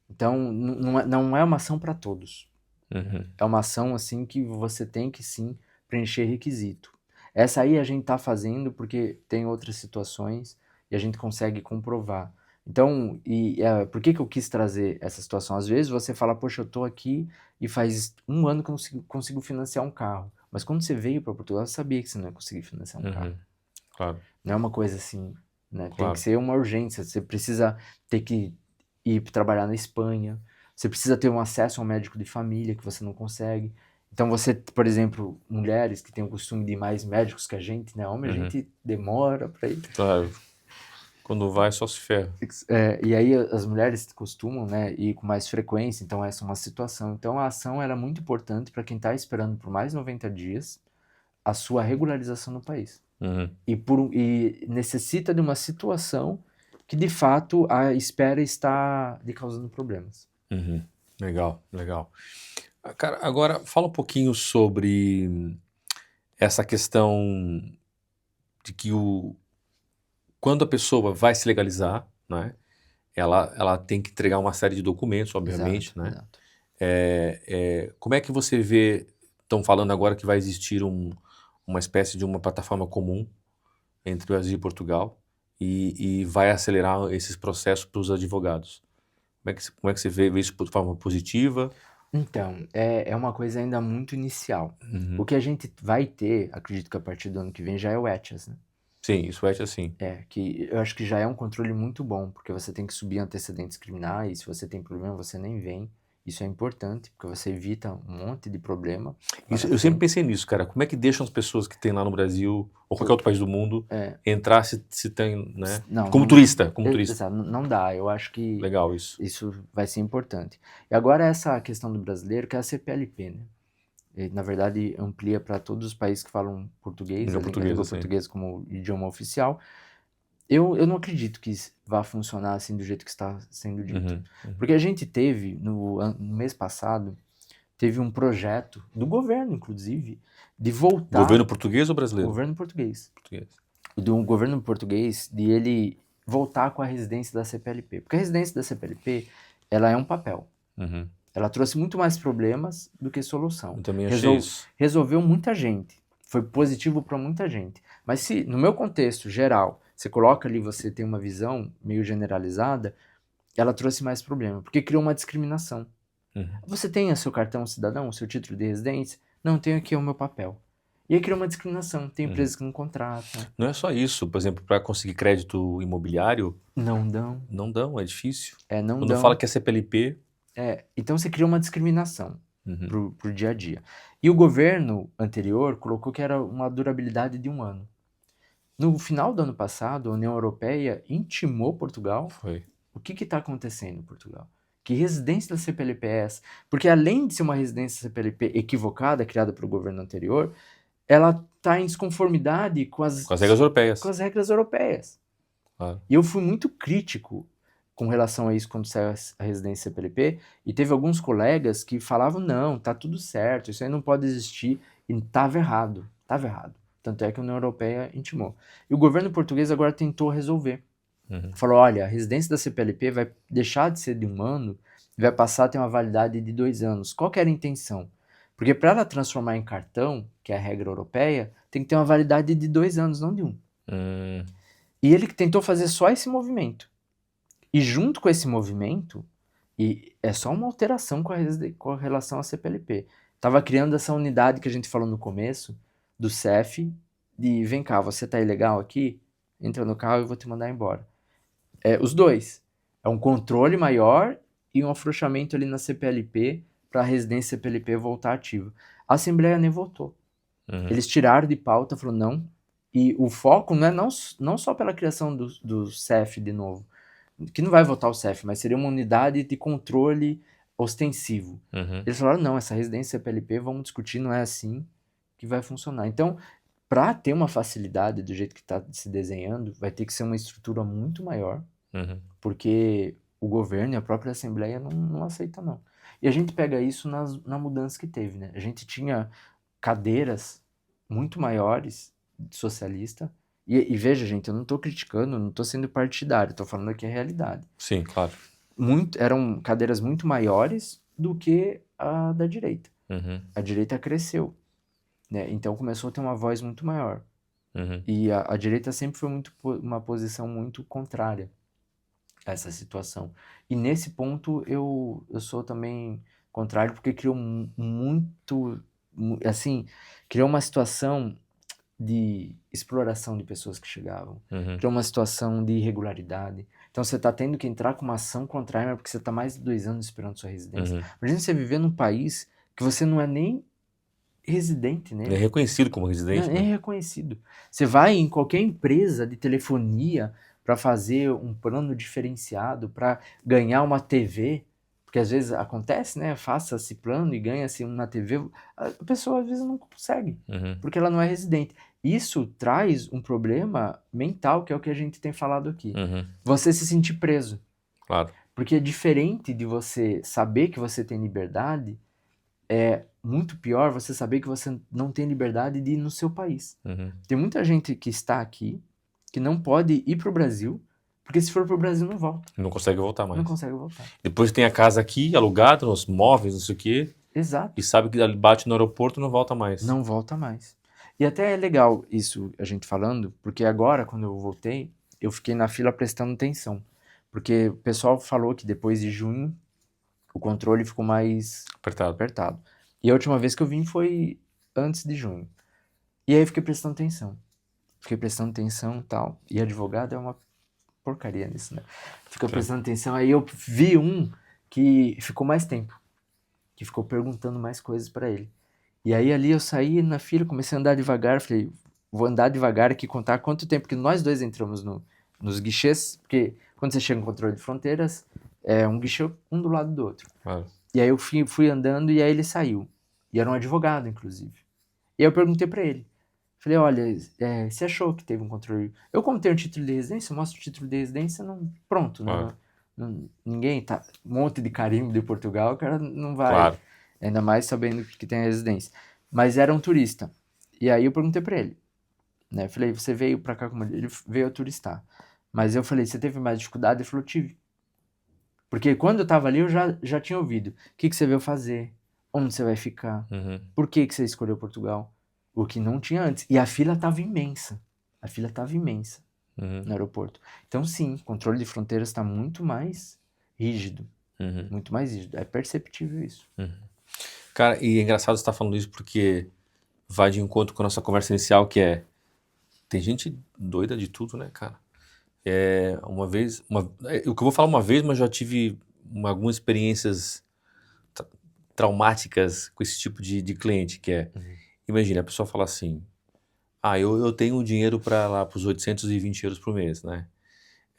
Então, não é uma ação para todos. Uhum. É uma ação, assim, que você tem que, sim, preencher requisito. Essa aí a gente tá fazendo porque tem outras situações e a gente consegue comprovar. Então, por que eu quis trazer essa situação? Às vezes você fala, poxa, eu tô aqui e faz um ano que eu não consigo financiar um carro. Mas quando você veio para Portugal, eu sabia que você não ia conseguir financiar um carro. Uhum. Claro. Não é uma coisa assim, né? Tem que Claro. ser uma urgência. Você precisa ter que ir trabalhar na Espanha. Você precisa ter um acesso a um médico de família que você não consegue. Então você, por exemplo, mulheres que têm o costume de ir mais médicos que a gente, né? Homem, a Uhum. gente demora para ir. Claro. Quando vai, só se ferra. E aí as mulheres costumam, né, ir com mais frequência, então essa é uma situação. Então a ação era muito importante para quem está esperando por mais 90 dias a sua regularização no país. Uhum. E necessita de uma situação que de fato a espera está lhe causando problemas. Uhum. Legal, legal. Cara, agora fala um pouquinho sobre essa questão de que quando a pessoa vai se legalizar, né, ela tem que entregar uma série de documentos, obviamente, Exato, né? exato. Como é que você vê, estão falando agora que vai existir uma espécie de uma plataforma comum entre o Brasil e Portugal e vai acelerar esses processos para os advogados. Como é que você vê isso de forma positiva? Então, é uma coisa ainda muito inicial. Uhum. O que a gente vai ter, acredito que a partir do ano que vem, já é o ETIAS, né? Sim, isso é assim. Que eu acho que já é um controle muito bom, porque você tem que subir antecedentes criminais, se você tem problema, você nem vem. Isso é importante, porque você evita um monte de problema lá Isso, na eu sempre frente. pensei nisso, cara. Como é que deixam as pessoas que tem lá no Brasil ou qualquer outro país do mundo É, entrar se tem, né? não, Como não, turista, como turista. exato, não dá. Eu acho que Legal isso. isso vai ser importante. E agora essa questão do brasileiro, que é a CPLP, né? E, na verdade, amplia para todos os países que falam português, Língua a portuguesa, língua sim. portuguesa como idioma oficial. Eu não acredito que isso vá funcionar assim do jeito que está sendo dito. Uhum. Porque a gente teve, no mês passado, teve um projeto do governo, inclusive, de voltar... Governo português ou brasileiro? Governo português. Português. Do governo português, de ele voltar com a residência da CPLP. Porque a residência da CPLP, ela é um papel. Uhum. Ela trouxe muito mais problemas do que solução. Eu também achei isso. Resolveu muita gente. Foi positivo para muita gente. Mas se, no meu contexto geral, você coloca ali, você tem uma visão meio generalizada, ela trouxe mais problema, porque criou uma discriminação. Uhum. Você tem o seu cartão cidadão, o seu título de residência? Não, tenho aqui o meu papel. E aí criou uma discriminação. Tem empresas que não contratam. Não é só isso, por exemplo, para conseguir crédito imobiliário, Não dão. não dão, é difícil. Não Quando dão. fala que é CPLP... Então você cria uma discriminação Uhum. pro dia a dia. E o governo anterior colocou que era uma durabilidade de 1 ano. No final do ano passado, a União Europeia intimou Portugal. Foi. O que está acontecendo em Portugal? Que residência da CPLP é essa? Porque além de ser uma residência CPLP equivocada, criada pelo governo anterior, ela está em desconformidade com as regras europeias. Com as regras europeias. Claro. E eu fui muito crítico com relação a isso quando saiu a residência CPLP, e teve alguns colegas que falavam, não, tá tudo certo, isso aí não pode existir, e estava errado. Tanto é que a União Europeia intimou. E o governo português agora tentou resolver. Uhum. Falou, olha, a residência da CPLP vai deixar de ser de 1 ano e vai passar a ter uma validade de 2 anos. Qual que era a intenção? Porque para ela transformar em cartão, que é a regra europeia, tem que ter uma validade de 2 anos, não de 1. E ele tentou fazer só esse movimento. E junto com esse movimento, e é só uma alteração com a relação à CPLP, estava criando essa unidade que a gente falou no começo, do CEF de vem cá, você tá ilegal aqui? Entra no carro e eu vou te mandar embora. Os dois. É um controle maior e um afrouxamento ali na CPLP para a residência CPLP voltar ativa. A Assembleia nem votou. Uhum. Eles tiraram de pauta, falaram não. E o foco não é não só pela criação do CEF de novo, que não vai votar o CEF, mas seria uma unidade de controle ostensivo. Uhum. Eles falaram, não, essa residência CPLP, vamos discutir, não é assim que vai funcionar. Então, para ter uma facilidade do jeito que está se desenhando, vai ter que ser uma estrutura muito maior, Uhum. porque o governo e a própria Assembleia não aceita, não. E a gente pega isso na mudança que teve, né? A gente tinha cadeiras muito maiores de socialista, e veja, gente, eu não estou criticando, não estou sendo partidário, estou falando aqui a realidade. Sim, claro. Eram cadeiras muito maiores do que a da direita. Uhum. A direita cresceu, né? Então começou a ter uma voz muito maior. Uhum. E a direita sempre foi uma posição muito contrária a essa situação. E nesse ponto eu sou também contrário, porque criou assim, criou uma situação de exploração de pessoas que chegavam. Uhum. Criou uma situação de irregularidade. Então você está tendo que entrar com uma ação contra a porque você está mais de 2 anos esperando sua residência. Uhum. Imagina você viver num país que você não é nem residente, né? É reconhecido como residente, Não, né? é reconhecido. Você vai em qualquer empresa de telefonia para fazer um plano diferenciado, para ganhar uma TV, porque às vezes acontece, né? Faça esse plano e ganha-se uma TV. A pessoa às vezes não consegue, Uhum. porque ela não é residente. Isso traz um problema mental, que é o que a gente tem falado aqui. Uhum. Você se sentir preso. Claro. Porque é diferente de você saber que você tem liberdade, é muito pior você saber que você não tem liberdade de ir no seu país. Uhum. Tem muita gente que está aqui que não pode ir para o Brasil, porque se for para o Brasil não volta. Não consegue voltar mais. Não consegue voltar. Depois tem a casa aqui, alugada, nos móveis, não sei o quê, Exato. e sabe que bate no aeroporto e não volta mais. Não volta mais. E até é legal isso a gente falando, porque agora, quando eu voltei, eu fiquei na fila prestando atenção. Porque o pessoal falou que depois de junho o controle ficou mais Apertado. E a última vez que eu vim foi antes de junho. E aí eu fiquei prestando atenção. E tal. E advogado é uma porcaria nisso, né? Fica prestando atenção. Aí eu vi um que ficou mais tempo. Que ficou perguntando mais coisas pra ele. E aí ali eu saí na fila, comecei a andar devagar. Falei, vou andar devagar aqui, contar quanto tempo que nós dois entramos nos guichês. Porque quando você chega no controle de fronteiras, é um guichê um do lado do outro. Claro. E aí eu fui andando e aí ele saiu. E era um advogado, inclusive. E aí eu perguntei pra ele. Falei, olha, você achou que teve um controle? Eu, como tenho um título de residência, eu mostro o título de residência, pronto. Claro. Ninguém tá... Um monte de carimbo de Portugal, o cara não vai... Claro. Ainda mais sabendo que tem a residência. Mas era um turista. E aí eu perguntei pra ele. Né? Falei, você veio pra cá como... Ele veio a turistar. Mas eu falei, você teve mais dificuldade? Ele falou, tive. Porque quando eu tava ali, eu já tinha ouvido. O que você veio fazer? Onde você vai ficar? Uhum. Por que você escolheu Portugal? O que não tinha antes. E a fila estava imensa. Uhum. No aeroporto. Então, sim, o controle de fronteiras está muito mais rígido. Uhum. Muito mais rígido. É perceptível isso. Uhum. Cara, e é engraçado você estar falando isso porque vai de encontro com a nossa conversa inicial, que é... Tem gente doida de tudo, né, cara? O que eu vou falar uma vez, mas já tive algumas experiências traumáticas com esse tipo de cliente, que é... Imagina, a pessoa fala assim, eu tenho dinheiro para lá, para os 820 euros por mês, né?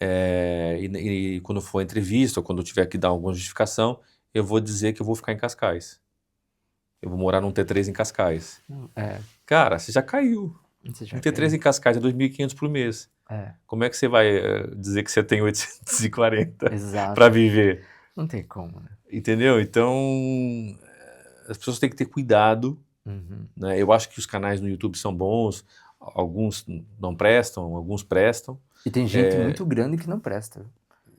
E quando for entrevista, ou quando eu tiver que dar alguma justificação, eu vou dizer que eu vou ficar em Cascais. Eu vou morar num T3 em Cascais. Cara, você já caiu. Um T3 em Cascais é 2.500 por mês. Como é que você vai dizer que você tem 840 para viver? Não tem como, né? Entendeu? Então, as pessoas têm que ter cuidado. Né? Eu acho que os canais no YouTube são bons, alguns não prestam, alguns prestam. E tem gente muito grande que não presta.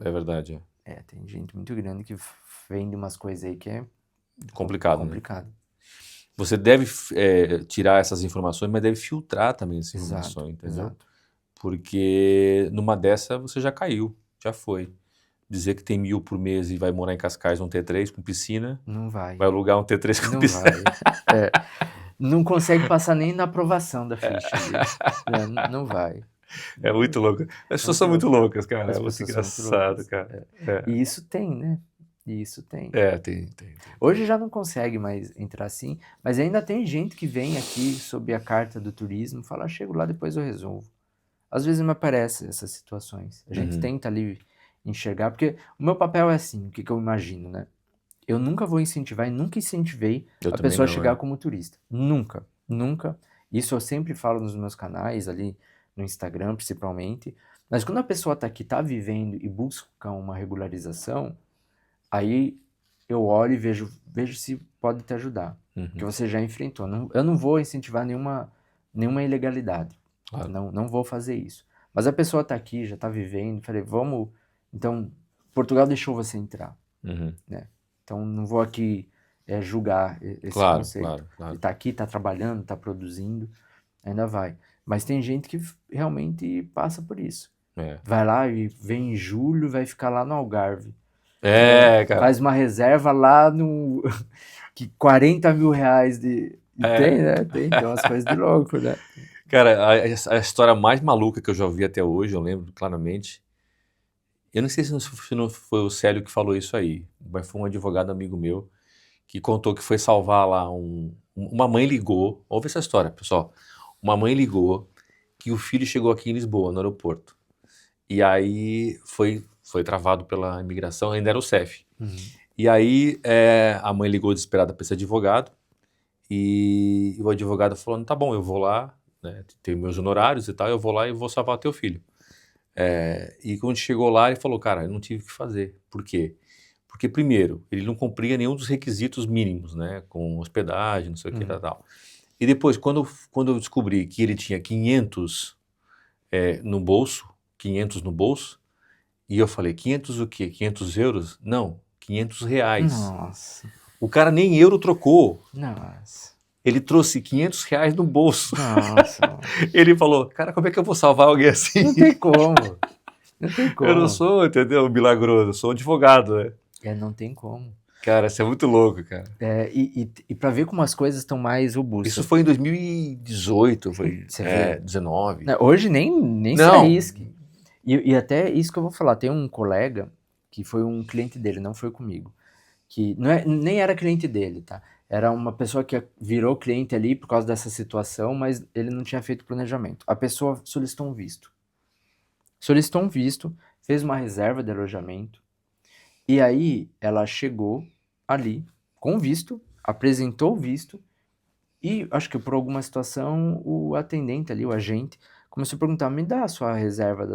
É verdade. Tem gente muito grande que vende umas coisas aí que é complicado. Né? Você deve tirar essas informações, mas deve filtrar também essas informações, entendeu? Exato. Porque numa dessa você já caiu, já foi. Dizer que tem 1.000 por mês e vai morar em Cascais num T3 com piscina. Não vai. Vai alugar um T3 com Não piscina. vai. Não consegue passar nem na aprovação da ficha ali. Não vai. É muito louco. As pessoas são muito loucas, cara. As É muito pessoas são muito engraçado, loucas. cara. E isso tem, né? E isso tem. Tem. Hoje já não consegue mais entrar assim, mas ainda tem gente que vem aqui sob a carta do turismo e fala, chego lá, depois eu resolvo. Às vezes me aparecem essas situações. A gente tenta ali enxergar, porque o meu papel é assim, o que eu imagino, né? Eu nunca vou incentivar e nunca incentivei a pessoa a chegar como turista. Nunca. Isso eu sempre falo nos meus canais, ali no Instagram principalmente. Mas quando a pessoa tá aqui, tá vivendo e busca uma regularização, aí eu olho e vejo se pode te ajudar. Que você já enfrentou. Eu não vou incentivar nenhuma ilegalidade. Claro. Não vou fazer isso. Mas a pessoa tá aqui, já tá vivendo, falei, vamos... Então, Portugal deixou você entrar, né? Então, não vou aqui julgar esse conceito. Claro. Ele tá aqui, tá trabalhando, tá produzindo, ainda vai. Mas tem gente que realmente passa por isso. Vai lá e vem em julho, vai ficar lá no Algarve. Cara. Faz uma reserva lá no... que 40 mil reais de... Tem, né? Tem umas coisas de louco, né? Cara, a história mais maluca que eu já ouvi até hoje, eu lembro claramente. Eu não sei se não foi o Célio que falou isso aí, mas foi um advogado amigo meu que contou que foi salvar lá uma mãe ligou, ouve essa história, pessoal. Uma mãe ligou que o filho chegou aqui em Lisboa, no aeroporto. E aí foi travado pela imigração, ainda era o CEF. E aí a mãe ligou desesperada para esse advogado e o advogado falou, tá bom, eu vou lá, né, tenho meus honorários e tal, eu vou lá e vou salvar o teu filho. E quando chegou lá, ele falou, cara, eu não tive o que fazer. Por quê? Porque, primeiro, ele não cumpria nenhum dos requisitos mínimos, né? Com hospedagem, não sei o que, tal. E depois, quando eu descobri que ele tinha 500 no bolso, e eu falei, 500 o quê? 500 euros? Não, 500 reais. Nossa. O cara nem euro trocou. Nossa. Ele trouxe 500 reais no bolso. Nossa. Ele falou, cara, como é que eu vou salvar alguém assim? Não tem como. Eu não sou, entendeu, milagroso, eu sou advogado, né? Não tem como. Cara, isso é muito louco, cara. E pra ver como as coisas estão mais robustas. Isso foi em 2018, foi 19. Hoje nem se arrisque. E até isso que eu vou falar, tem um colega que foi um cliente dele, não foi comigo, que nem era cliente dele, tá? Era uma pessoa que virou cliente ali por causa dessa situação, mas ele não tinha feito planejamento. A pessoa solicitou um visto, fez uma reserva de alojamento, e aí ela chegou ali com visto, apresentou o visto, e acho que por alguma situação o atendente ali, o agente, começou a perguntar, me dá a sua reserva de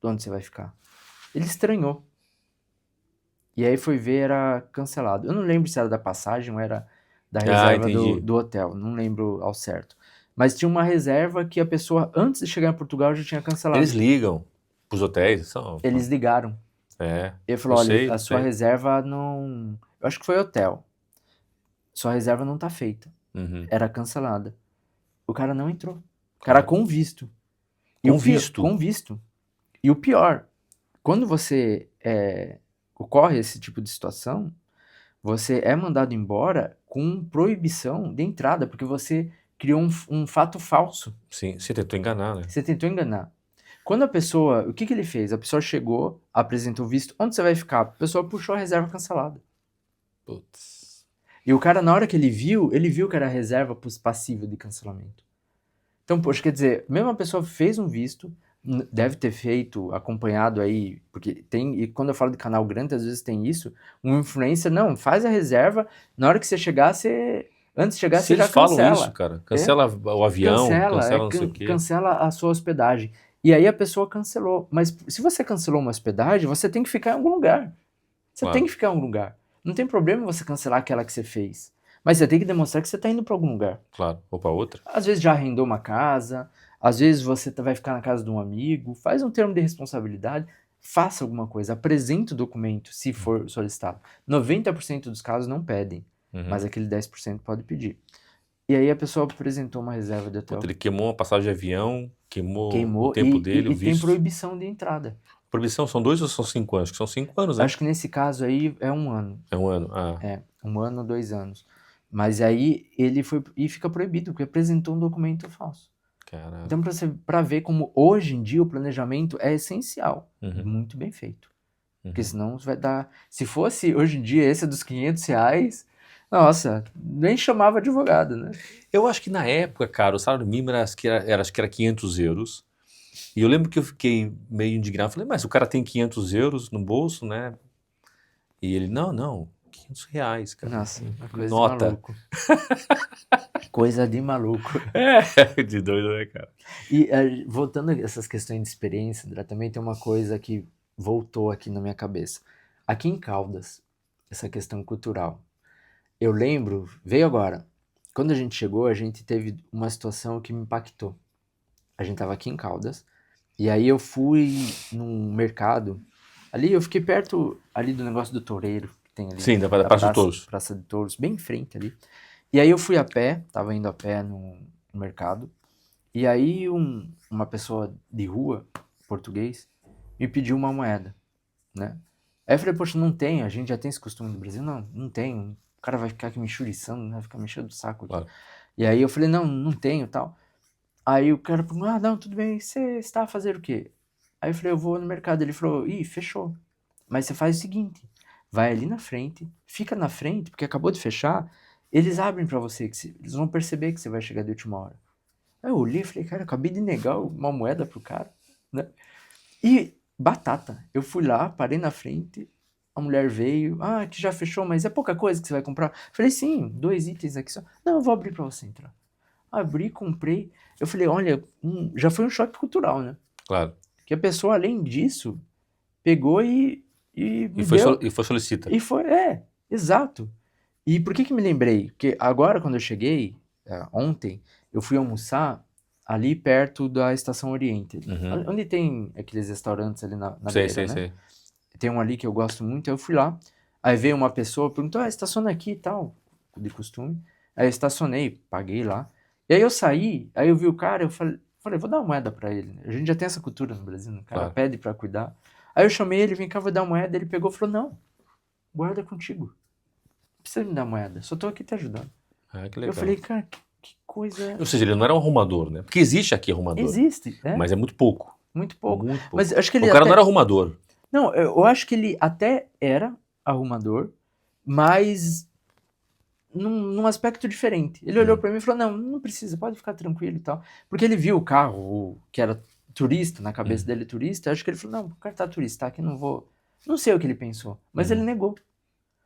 onde você vai ficar. Ele estranhou. E aí foi ver, era cancelado. Eu não lembro se era da passagem ou era da reserva do hotel, não lembro ao certo. Mas tinha uma reserva que a pessoa, antes de chegar em Portugal, já tinha cancelado. Eles ligam pros hotéis? Eles ligaram. Ele falou, olha, a sua reserva não... Eu acho que foi hotel. Sua reserva não tá feita. Era cancelada. O cara não entrou. O cara com visto. Com visto. E o pior, quando você ocorre esse tipo de situação, você é mandado embora com proibição de entrada, porque você criou um fato falso. Sim, você tentou enganar, né? Você tentou enganar. Quando a pessoa... O que ele fez? A pessoa chegou, apresentou o visto. Onde você vai ficar? A pessoa puxou a reserva cancelada. Putz. E o cara, na hora que ele viu que era reserva passível de cancelamento. Então, poxa, quer dizer, mesmo a pessoa fez um visto, deve ter feito, acompanhado aí, porque tem, e quando eu falo de canal grande, às vezes tem isso, um influencer, não, faz a reserva, na hora que você chegar, antes de chegar, você já cancela. Eles falam isso, cara, cancela o avião, cancela não sei o quê. Cancela a sua hospedagem. E aí a pessoa cancelou. Mas se você cancelou uma hospedagem, você tem que ficar em algum lugar. Tem que ficar em algum lugar. Não tem problema você cancelar aquela que você fez. Mas você tem que demonstrar que você está indo para algum lugar. Claro, ou para outra. Às vezes já arrendou uma casa, às vezes você vai ficar na casa de um amigo, faz um termo de responsabilidade, faça alguma coisa, apresente o documento se for solicitado. 90% dos casos não pedem, mas aquele 10% pode pedir. E aí a pessoa apresentou uma reserva de hotel. Ele queimou uma passagem de avião, queimou o tempo dele, o visto. E tem proibição de entrada. Proibição são 2 ou são 5 anos? Acho que são 5 anos, né? Acho que nesse caso aí é 1 ano. É 1 ano, 1 ano, 2 anos. Mas aí ele foi e fica proibido, porque apresentou um documento falso. Caraca. Então, para ver como hoje em dia o planejamento é essencial, Uhum. muito bem feito. Porque Uhum. senão vai dar. Se fosse hoje em dia esse dos R$ 500, nossa, nem chamava advogado, né? Eu acho que na época, cara, o salário mínimo acho que era 500 euros. E eu lembro que eu fiquei meio indignado. Falei, mas o cara tem 500 euros no bolso, né? E ele, não, 500 reais, cara. Nossa, uma coisa de Nota. maluco. Coisa de maluco. É, de doido, né, cara? E voltando a essas questões de experiência, André, também tem uma coisa que voltou aqui na minha cabeça. Aqui em Caldas, essa questão cultural. Eu lembro, veio agora, quando a gente chegou, a gente teve uma situação que me impactou. A gente tava aqui em Caldas, e aí eu fui num mercado, ali eu fiquei perto ali do negócio do toureiro, que tem ali, Sim, da Praça dos Touros. Praça de Touros, bem em frente ali. E aí eu fui a pé, tava indo a pé no mercado, e aí uma pessoa de rua, português, me pediu uma moeda, né? Aí eu falei, poxa, não tenho, a gente já tem esse costume no Brasil, não tenho, o cara vai ficar aqui me enxuriçando, né? Vai ficar me enchendo do saco aqui. Claro. E aí eu falei, não tenho e tal. Aí o cara falou, não, tudo bem, você está a fazer o quê? Aí eu falei, eu vou no mercado. Ele falou, fechou. Mas você faz o seguinte, vai ali na frente, fica na frente, porque acabou de fechar, eles abrem pra você, eles vão perceber que você vai chegar de última hora. Aí eu olhei e falei, cara, eu acabei de negar uma moeda pro cara, né? E batata, eu fui lá, parei na frente, a mulher veio, que já fechou, mas é pouca coisa que você vai comprar? Falei, sim, 2 itens aqui só. Não, eu vou abrir pra você entrar. Abri, comprei. Eu falei, olha, já foi um choque cultural, né? Claro. Que a pessoa, além disso, pegou e me foi, deu. e foi solicita. E foi, exato. E por que me lembrei? Porque agora, quando eu cheguei, ontem, eu fui almoçar ali perto da Estação Oriente. Uhum. Onde tem aqueles restaurantes ali na Sei, beira, né? sei. Tem um ali que eu gosto muito, eu fui lá. Aí veio uma pessoa, perguntou, estaciona aqui e tal, de costume. Aí eu estacionei, paguei lá. E aí eu saí, aí eu vi o cara, eu falei, vou dar uma moeda pra ele. A gente já tem essa cultura no Brasil, né? O cara Claro. pede pra cuidar. Aí eu chamei ele, vem cá, vou dar uma moeda. Ele pegou e falou, não, guarda contigo. Não precisa me dar moeda, só tô aqui te ajudando. Ah, que legal. Eu falei, cara, que coisa... Ou seja, ele não era um arrumador, né? Porque existe aqui arrumador. Existe, né? Mas é muito pouco. Muito pouco. Muito pouco. Mas acho que ele o cara até... não era arrumador. Não, eu acho que ele até era arrumador, mas num aspecto diferente. Ele olhou pra mim e falou, não precisa, pode ficar tranquilo e tal. Porque ele viu o carro, que era turista, na cabeça dele turista, acho que ele falou, não, o cara tá turista, tá aqui, não vou... Não sei o que ele pensou, mas ele negou.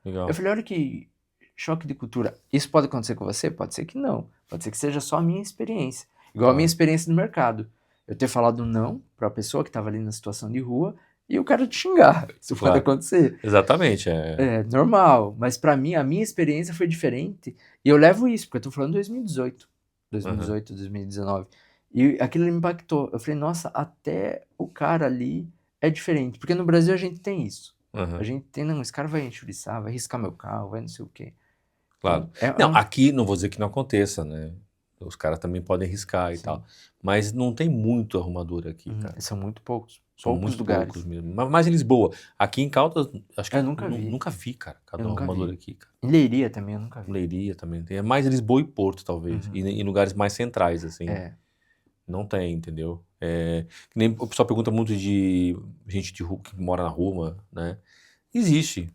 Legal. Eu falei, olha que choque de cultura. Isso pode acontecer com você? Pode ser que não. Pode ser que seja só a minha experiência. Igual a minha experiência no mercado. Eu ter falado não pra pessoa que tava ali na situação de rua e o cara te xingar. Isso pode acontecer. Exatamente. É normal. Mas pra mim, a minha experiência foi diferente. E eu levo isso, porque eu tô falando 2018. 2019. E aquilo me impactou. Eu falei, nossa, até o cara ali é diferente. Porque no Brasil a gente tem isso. A gente tem, não, esse cara vai enxuriçar, vai riscar meu carro, vai não sei o quê. Claro. Então, não, aqui não vou dizer que não aconteça, né? Os caras também podem riscar e tal. Mas não tem muito arrumador aqui, cara. São muito poucos. São poucos muito lugares. poucos mesmo. Mas em Lisboa. Aqui em Caldas, acho que Eu nunca vi. Nunca vi, cara. Cada Eu nunca arrumador vi. aqui, cara. Em Leiria também eu nunca vi. Leiria também tem. É mais Lisboa e Porto, talvez. E em lugares mais centrais, assim. Não tem, entendeu? Que nem o pessoal pergunta muito de gente de rua que mora na rua, né? Existe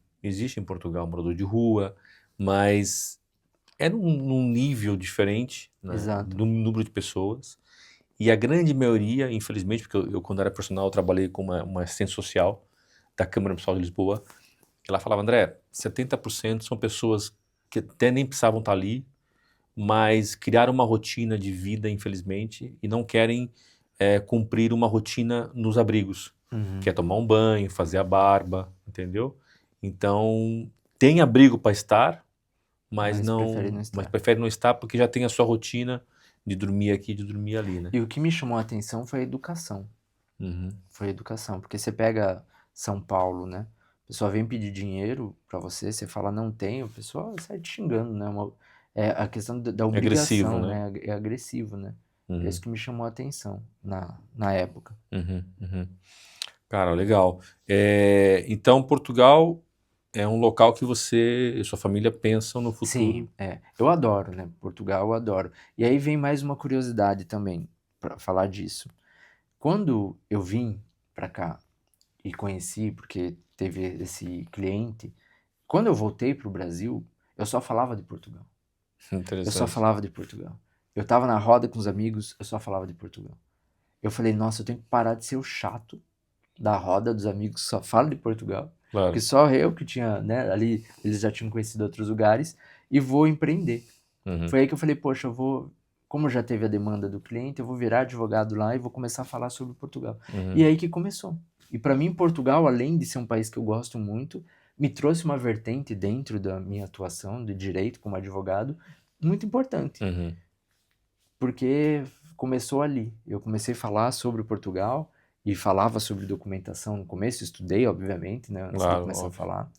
em Portugal morador de rua, mas é num nível diferente, né? Exato. Do número de pessoas. E a grande maioria, infelizmente, porque eu quando era profissional, eu trabalhei com uma assistente social da Câmara Municipal de Lisboa, que ela falava, André, 70% são pessoas que até nem precisavam estar ali, mas criaram uma rotina de vida, infelizmente, e não querem cumprir uma rotina nos abrigos. Que é tomar um banho, fazer a barba, entendeu? Então, tem abrigo para estar, mas prefere não estar porque já tem a sua rotina de dormir aqui, de dormir ali, né? E o que me chamou a atenção foi a educação. Foi a educação, porque você pega São Paulo, né? A pessoa vem pedir dinheiro pra você, você fala não tenho, o pessoal sai te xingando, né? É a questão da obrigação, agressivo, né? É agressivo, né? É isso que me chamou a atenção na época. Cara, legal. Então, Portugal é um local que você e sua família pensam no futuro. Sim, eu adoro, né? Portugal eu adoro. E aí vem mais uma curiosidade também para falar disso. Quando eu vim para cá e conheci, porque teve esse cliente, quando eu voltei para o Brasil, eu só falava de Portugal. Eu só Interessante. falava de Portugal. Eu tava na roda com os amigos, eu só falava de Portugal. Eu falei, nossa, eu tenho que parar de ser o chato da roda dos amigos que só fala de Portugal. Claro. Porque só eu que tinha, né, ali eles já tinham conhecido outros lugares e vou empreender. Uhum. Foi aí que eu falei, poxa, eu vou, como já teve a demanda do cliente, eu vou virar advogado lá e vou começar a falar sobre Portugal. Uhum. E aí que começou. E para mim, Portugal, além de ser um país que eu gosto muito, me trouxe uma vertente dentro da minha atuação de direito como advogado muito importante. Uhum. Porque começou ali. Eu comecei a falar sobre Portugal e falava sobre documentação no começo, estudei, obviamente, né, antes de Claro, começar a óbvio. falar.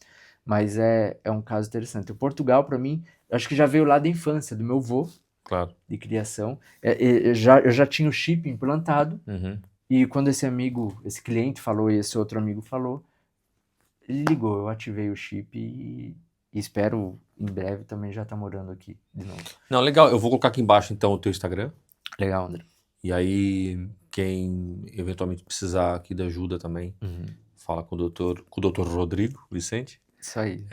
Mas é um caso interessante. O Portugal, para mim, acho que já veio lá da infância, do meu avô, Claro. de criação. Eu já tinha o chip implantado, Uhum. e quando esse cliente falou e esse outro amigo falou, ele ligou, eu ativei o chip e espero em breve também já estar morando aqui de novo. Não, legal. Eu vou colocar aqui embaixo então o teu Instagram. Legal, André. E aí, quem eventualmente precisar aqui da ajuda também, fala com o doutor Rodrigo Vicente. Isso aí.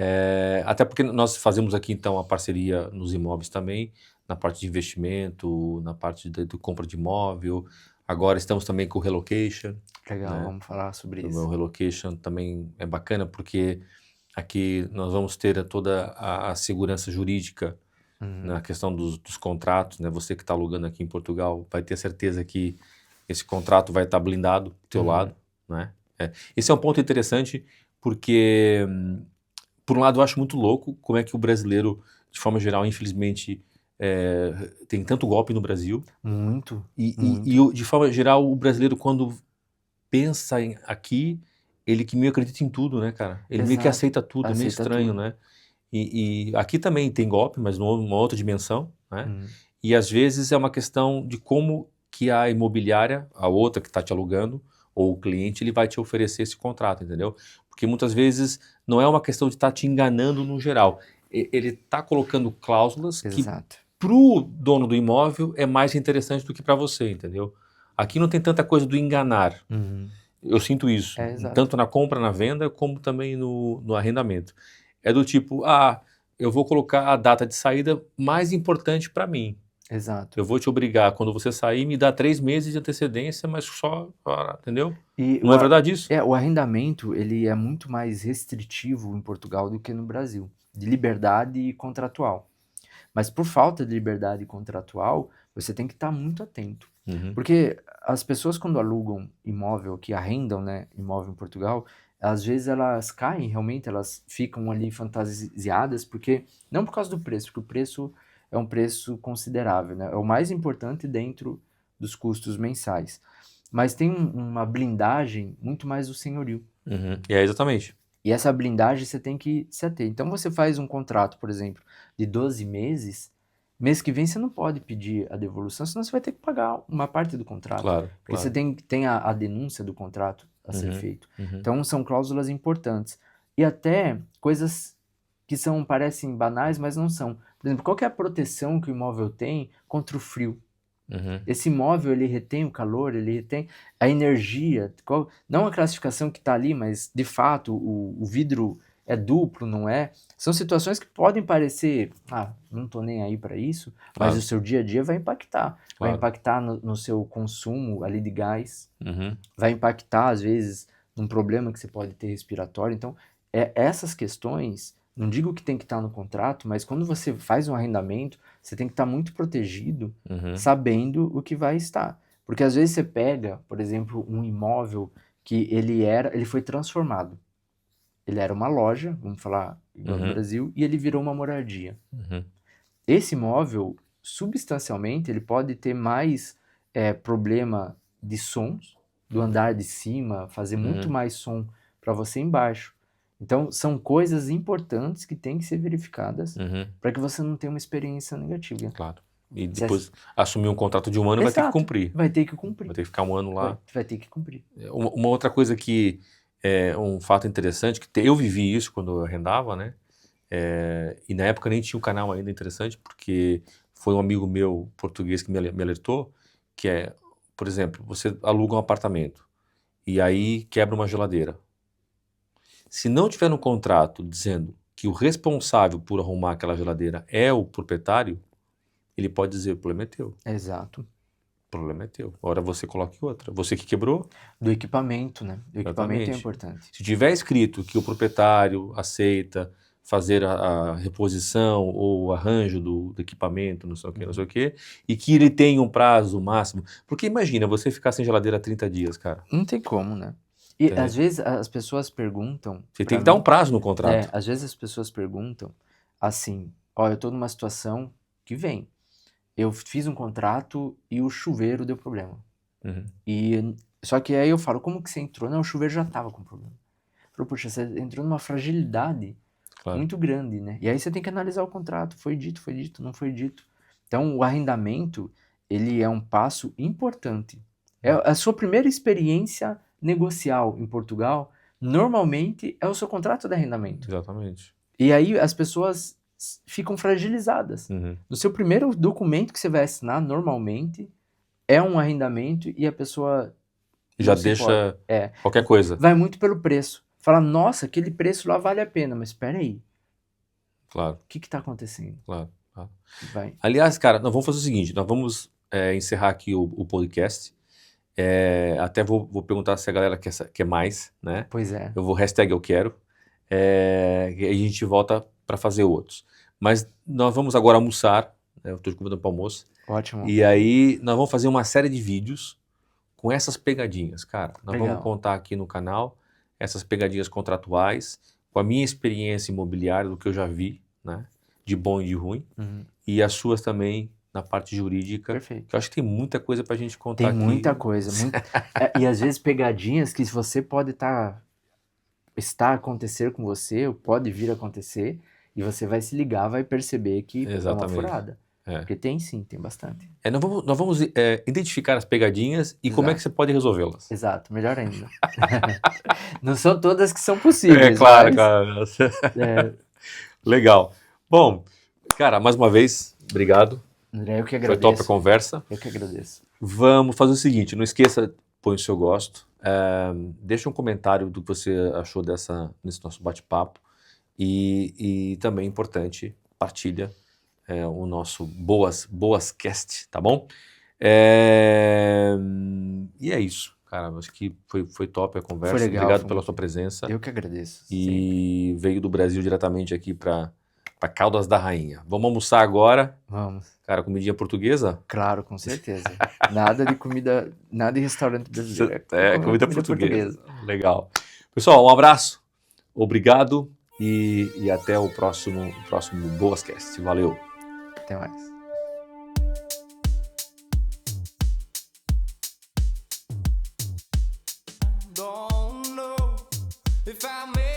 Até porque nós fazemos aqui então a parceria nos imóveis também, na parte de investimento, na parte de compra de imóvel. Agora estamos também com o relocation. Legal, né? vamos falar sobre O isso. meu relocation também é bacana porque aqui nós vamos ter toda a segurança jurídica na questão dos contratos, né? Você que está alugando aqui em Portugal vai ter certeza que esse contrato vai estar blindado do teu lado, né? Esse é um ponto interessante porque, por um lado, eu acho muito louco como é que o brasileiro, de forma geral, infelizmente, tem tanto golpe no Brasil. Muito. De forma geral, o brasileiro, quando pensa aqui, ele que meio acredita em tudo, né, cara? Ele meio que Exato. aceita tudo, é meio Aceita estranho, tudo. né? E aqui também tem golpe, mas numa outra dimensão, né? E às vezes é uma questão de como que a imobiliária, a outra que está te alugando, ou o cliente, ele vai te oferecer esse contrato, entendeu? Porque muitas vezes não é uma questão de estar te enganando no geral. Ele está colocando cláusulas que Exato. para o dono do imóvel é mais interessante do que para você, entendeu? Aqui não tem tanta coisa do enganar. Eu sinto isso, Exato. tanto na compra, na venda, como também no arrendamento. É do tipo, eu vou colocar a data de saída mais importante para mim. Exato. Eu vou te obrigar, quando você sair, me dar 3 meses de antecedência, mas só, entendeu? E Não é verdade isso? o arrendamento, ele é muito mais restritivo em Portugal do que no Brasil, de liberdade contratual. Mas por falta de liberdade contratual, você tem que estar muito atento. Porque as pessoas quando alugam imóvel, que arrendam, né, imóvel em Portugal, às vezes elas caem, realmente, elas ficam ali fantasiadas, porque não por causa do preço, porque o preço é um preço considerável, né? É o mais importante dentro dos custos mensais. Mas tem uma blindagem muito mais do senhorio. Exatamente. E essa blindagem você tem que se ater. Então você faz um contrato, por exemplo, de 12 meses, mês que vem você não pode pedir a devolução, senão você vai ter que pagar uma parte do contrato. Claro, Porque você tem a denúncia do contrato a ser feito. Então são cláusulas importantes. E até coisas que parecem banais, mas não são. Por exemplo, qual que é a proteção que o imóvel tem contra o frio? Esse imóvel, ele retém o calor, ele retém a energia, não a classificação que está ali, mas de fato o vidro é duplo, não é? São situações que podem parecer, não estou nem aí para isso, mas o seu dia a dia vai impactar. Vai impactar no seu consumo ali de gás, vai impactar às vezes num problema que você pode ter respiratório. Então, essas questões, não digo que tem que estar no contrato, mas quando você faz um arrendamento, você tem que estar muito protegido, sabendo o que vai estar. Porque às vezes você pega, por exemplo, um imóvel que ele foi transformado. Ele era uma loja, vamos falar igual no Brasil, e ele virou uma moradia. Esse imóvel, substancialmente, ele pode ter mais problema de sons, do andar de cima, fazer muito mais som para você embaixo. Então, são coisas importantes que têm que ser verificadas para que você não tenha uma experiência negativa. Claro. E depois assumir um contrato de 1 ano vai ter que cumprir. Vai ter que cumprir. Vai ter que ficar 1 ano lá. Vai ter que cumprir. Uma outra coisa que um fato interessante, que eu vivi isso quando eu arrendava, né? E na época nem tinha um canal ainda interessante, porque foi um amigo meu português que me alertou, que por exemplo, você aluga um apartamento e aí quebra uma geladeira. Se não tiver no contrato dizendo que o responsável por arrumar aquela geladeira é o proprietário, ele pode dizer, o problema é teu. Exato. O problema é teu. Agora você coloque outra. Você que quebrou. Do equipamento, né? O equipamento é Exatamente. importante. Se tiver escrito que o proprietário aceita fazer a reposição ou o arranjo do equipamento, não sei o quê, e que ele tem um prazo máximo. Porque imagina, você ficar sem geladeira 30 dias, cara. Não tem como, né? E às vezes as pessoas perguntam... Você tem que dar um prazo no contrato. Às vezes as pessoas perguntam assim, ó, eu tô numa situação que vem. Eu fiz um contrato e o chuveiro deu problema. Só que aí eu falo, como que você entrou? Não, o chuveiro já tava com problema. Falou, puxa, você entrou numa fragilidade muito grande, né? E aí você tem que analisar o contrato. Foi dito, não foi dito. Então, o arrendamento, ele é um passo importante. É a sua primeira experiência negocial em Portugal, normalmente é o seu contrato de arrendamento. Exatamente. E aí as pessoas ficam fragilizadas. No seu primeiro documento que você vai assinar, normalmente, é um arrendamento e a pessoa... Já deixa qualquer coisa. Vai muito pelo preço. Fala, nossa, aquele preço lá vale a pena, mas espera aí. Claro. O que está acontecendo? Claro. Vai. Aliás, cara, nós vamos fazer o seguinte, nós vamos encerrar aqui o podcast. Até vou perguntar se a galera quer mais, né? Pois é. Eu vou #eu quero. E a gente volta para fazer outros. Mas nós vamos agora almoçar, né? Eu estou te convidando para almoço. Ótimo. E aí nós vamos fazer uma série de vídeos com essas pegadinhas, cara. Nós vamos contar aqui no canal essas pegadinhas contratuais, com a minha experiência imobiliária, do que eu já vi, né? De bom e de ruim. E as suas também na parte jurídica. Perfeito. Que eu acho que tem muita coisa pra gente contar aqui. Tem muita coisa. E às vezes pegadinhas que você pode está a acontecer com você, ou pode vir a acontecer, e você vai se ligar, vai perceber que é uma furada. Porque tem sim, tem bastante. Nós vamos identificar as pegadinhas e como é que você pode resolvê-las. Exato, melhor ainda. Não são todas que são possíveis. Claro, cara. Legal. Bom, cara, mais uma vez, obrigado. André, eu que agradeço. Foi top a conversa. Eu que agradeço. Vamos fazer o seguinte, não esqueça, põe o seu gosto, deixa um comentário do que você achou nesse nosso bate-papo e também, importante, partilha o nosso Boascast, tá bom? E é isso, cara, acho que foi top a conversa. Foi legal. Obrigado pela sua presença. Eu que agradeço. E sempre. Veio do Brasil diretamente aqui para Caldas da Rainha. Vamos almoçar agora? Vamos. Cara, comidinha portuguesa? Claro, com certeza. Nada de restaurante brasileiro. Comida portuguesa. Legal. Pessoal, um abraço, obrigado e até o próximo Boascast. Valeu. Até mais. Don't know if I made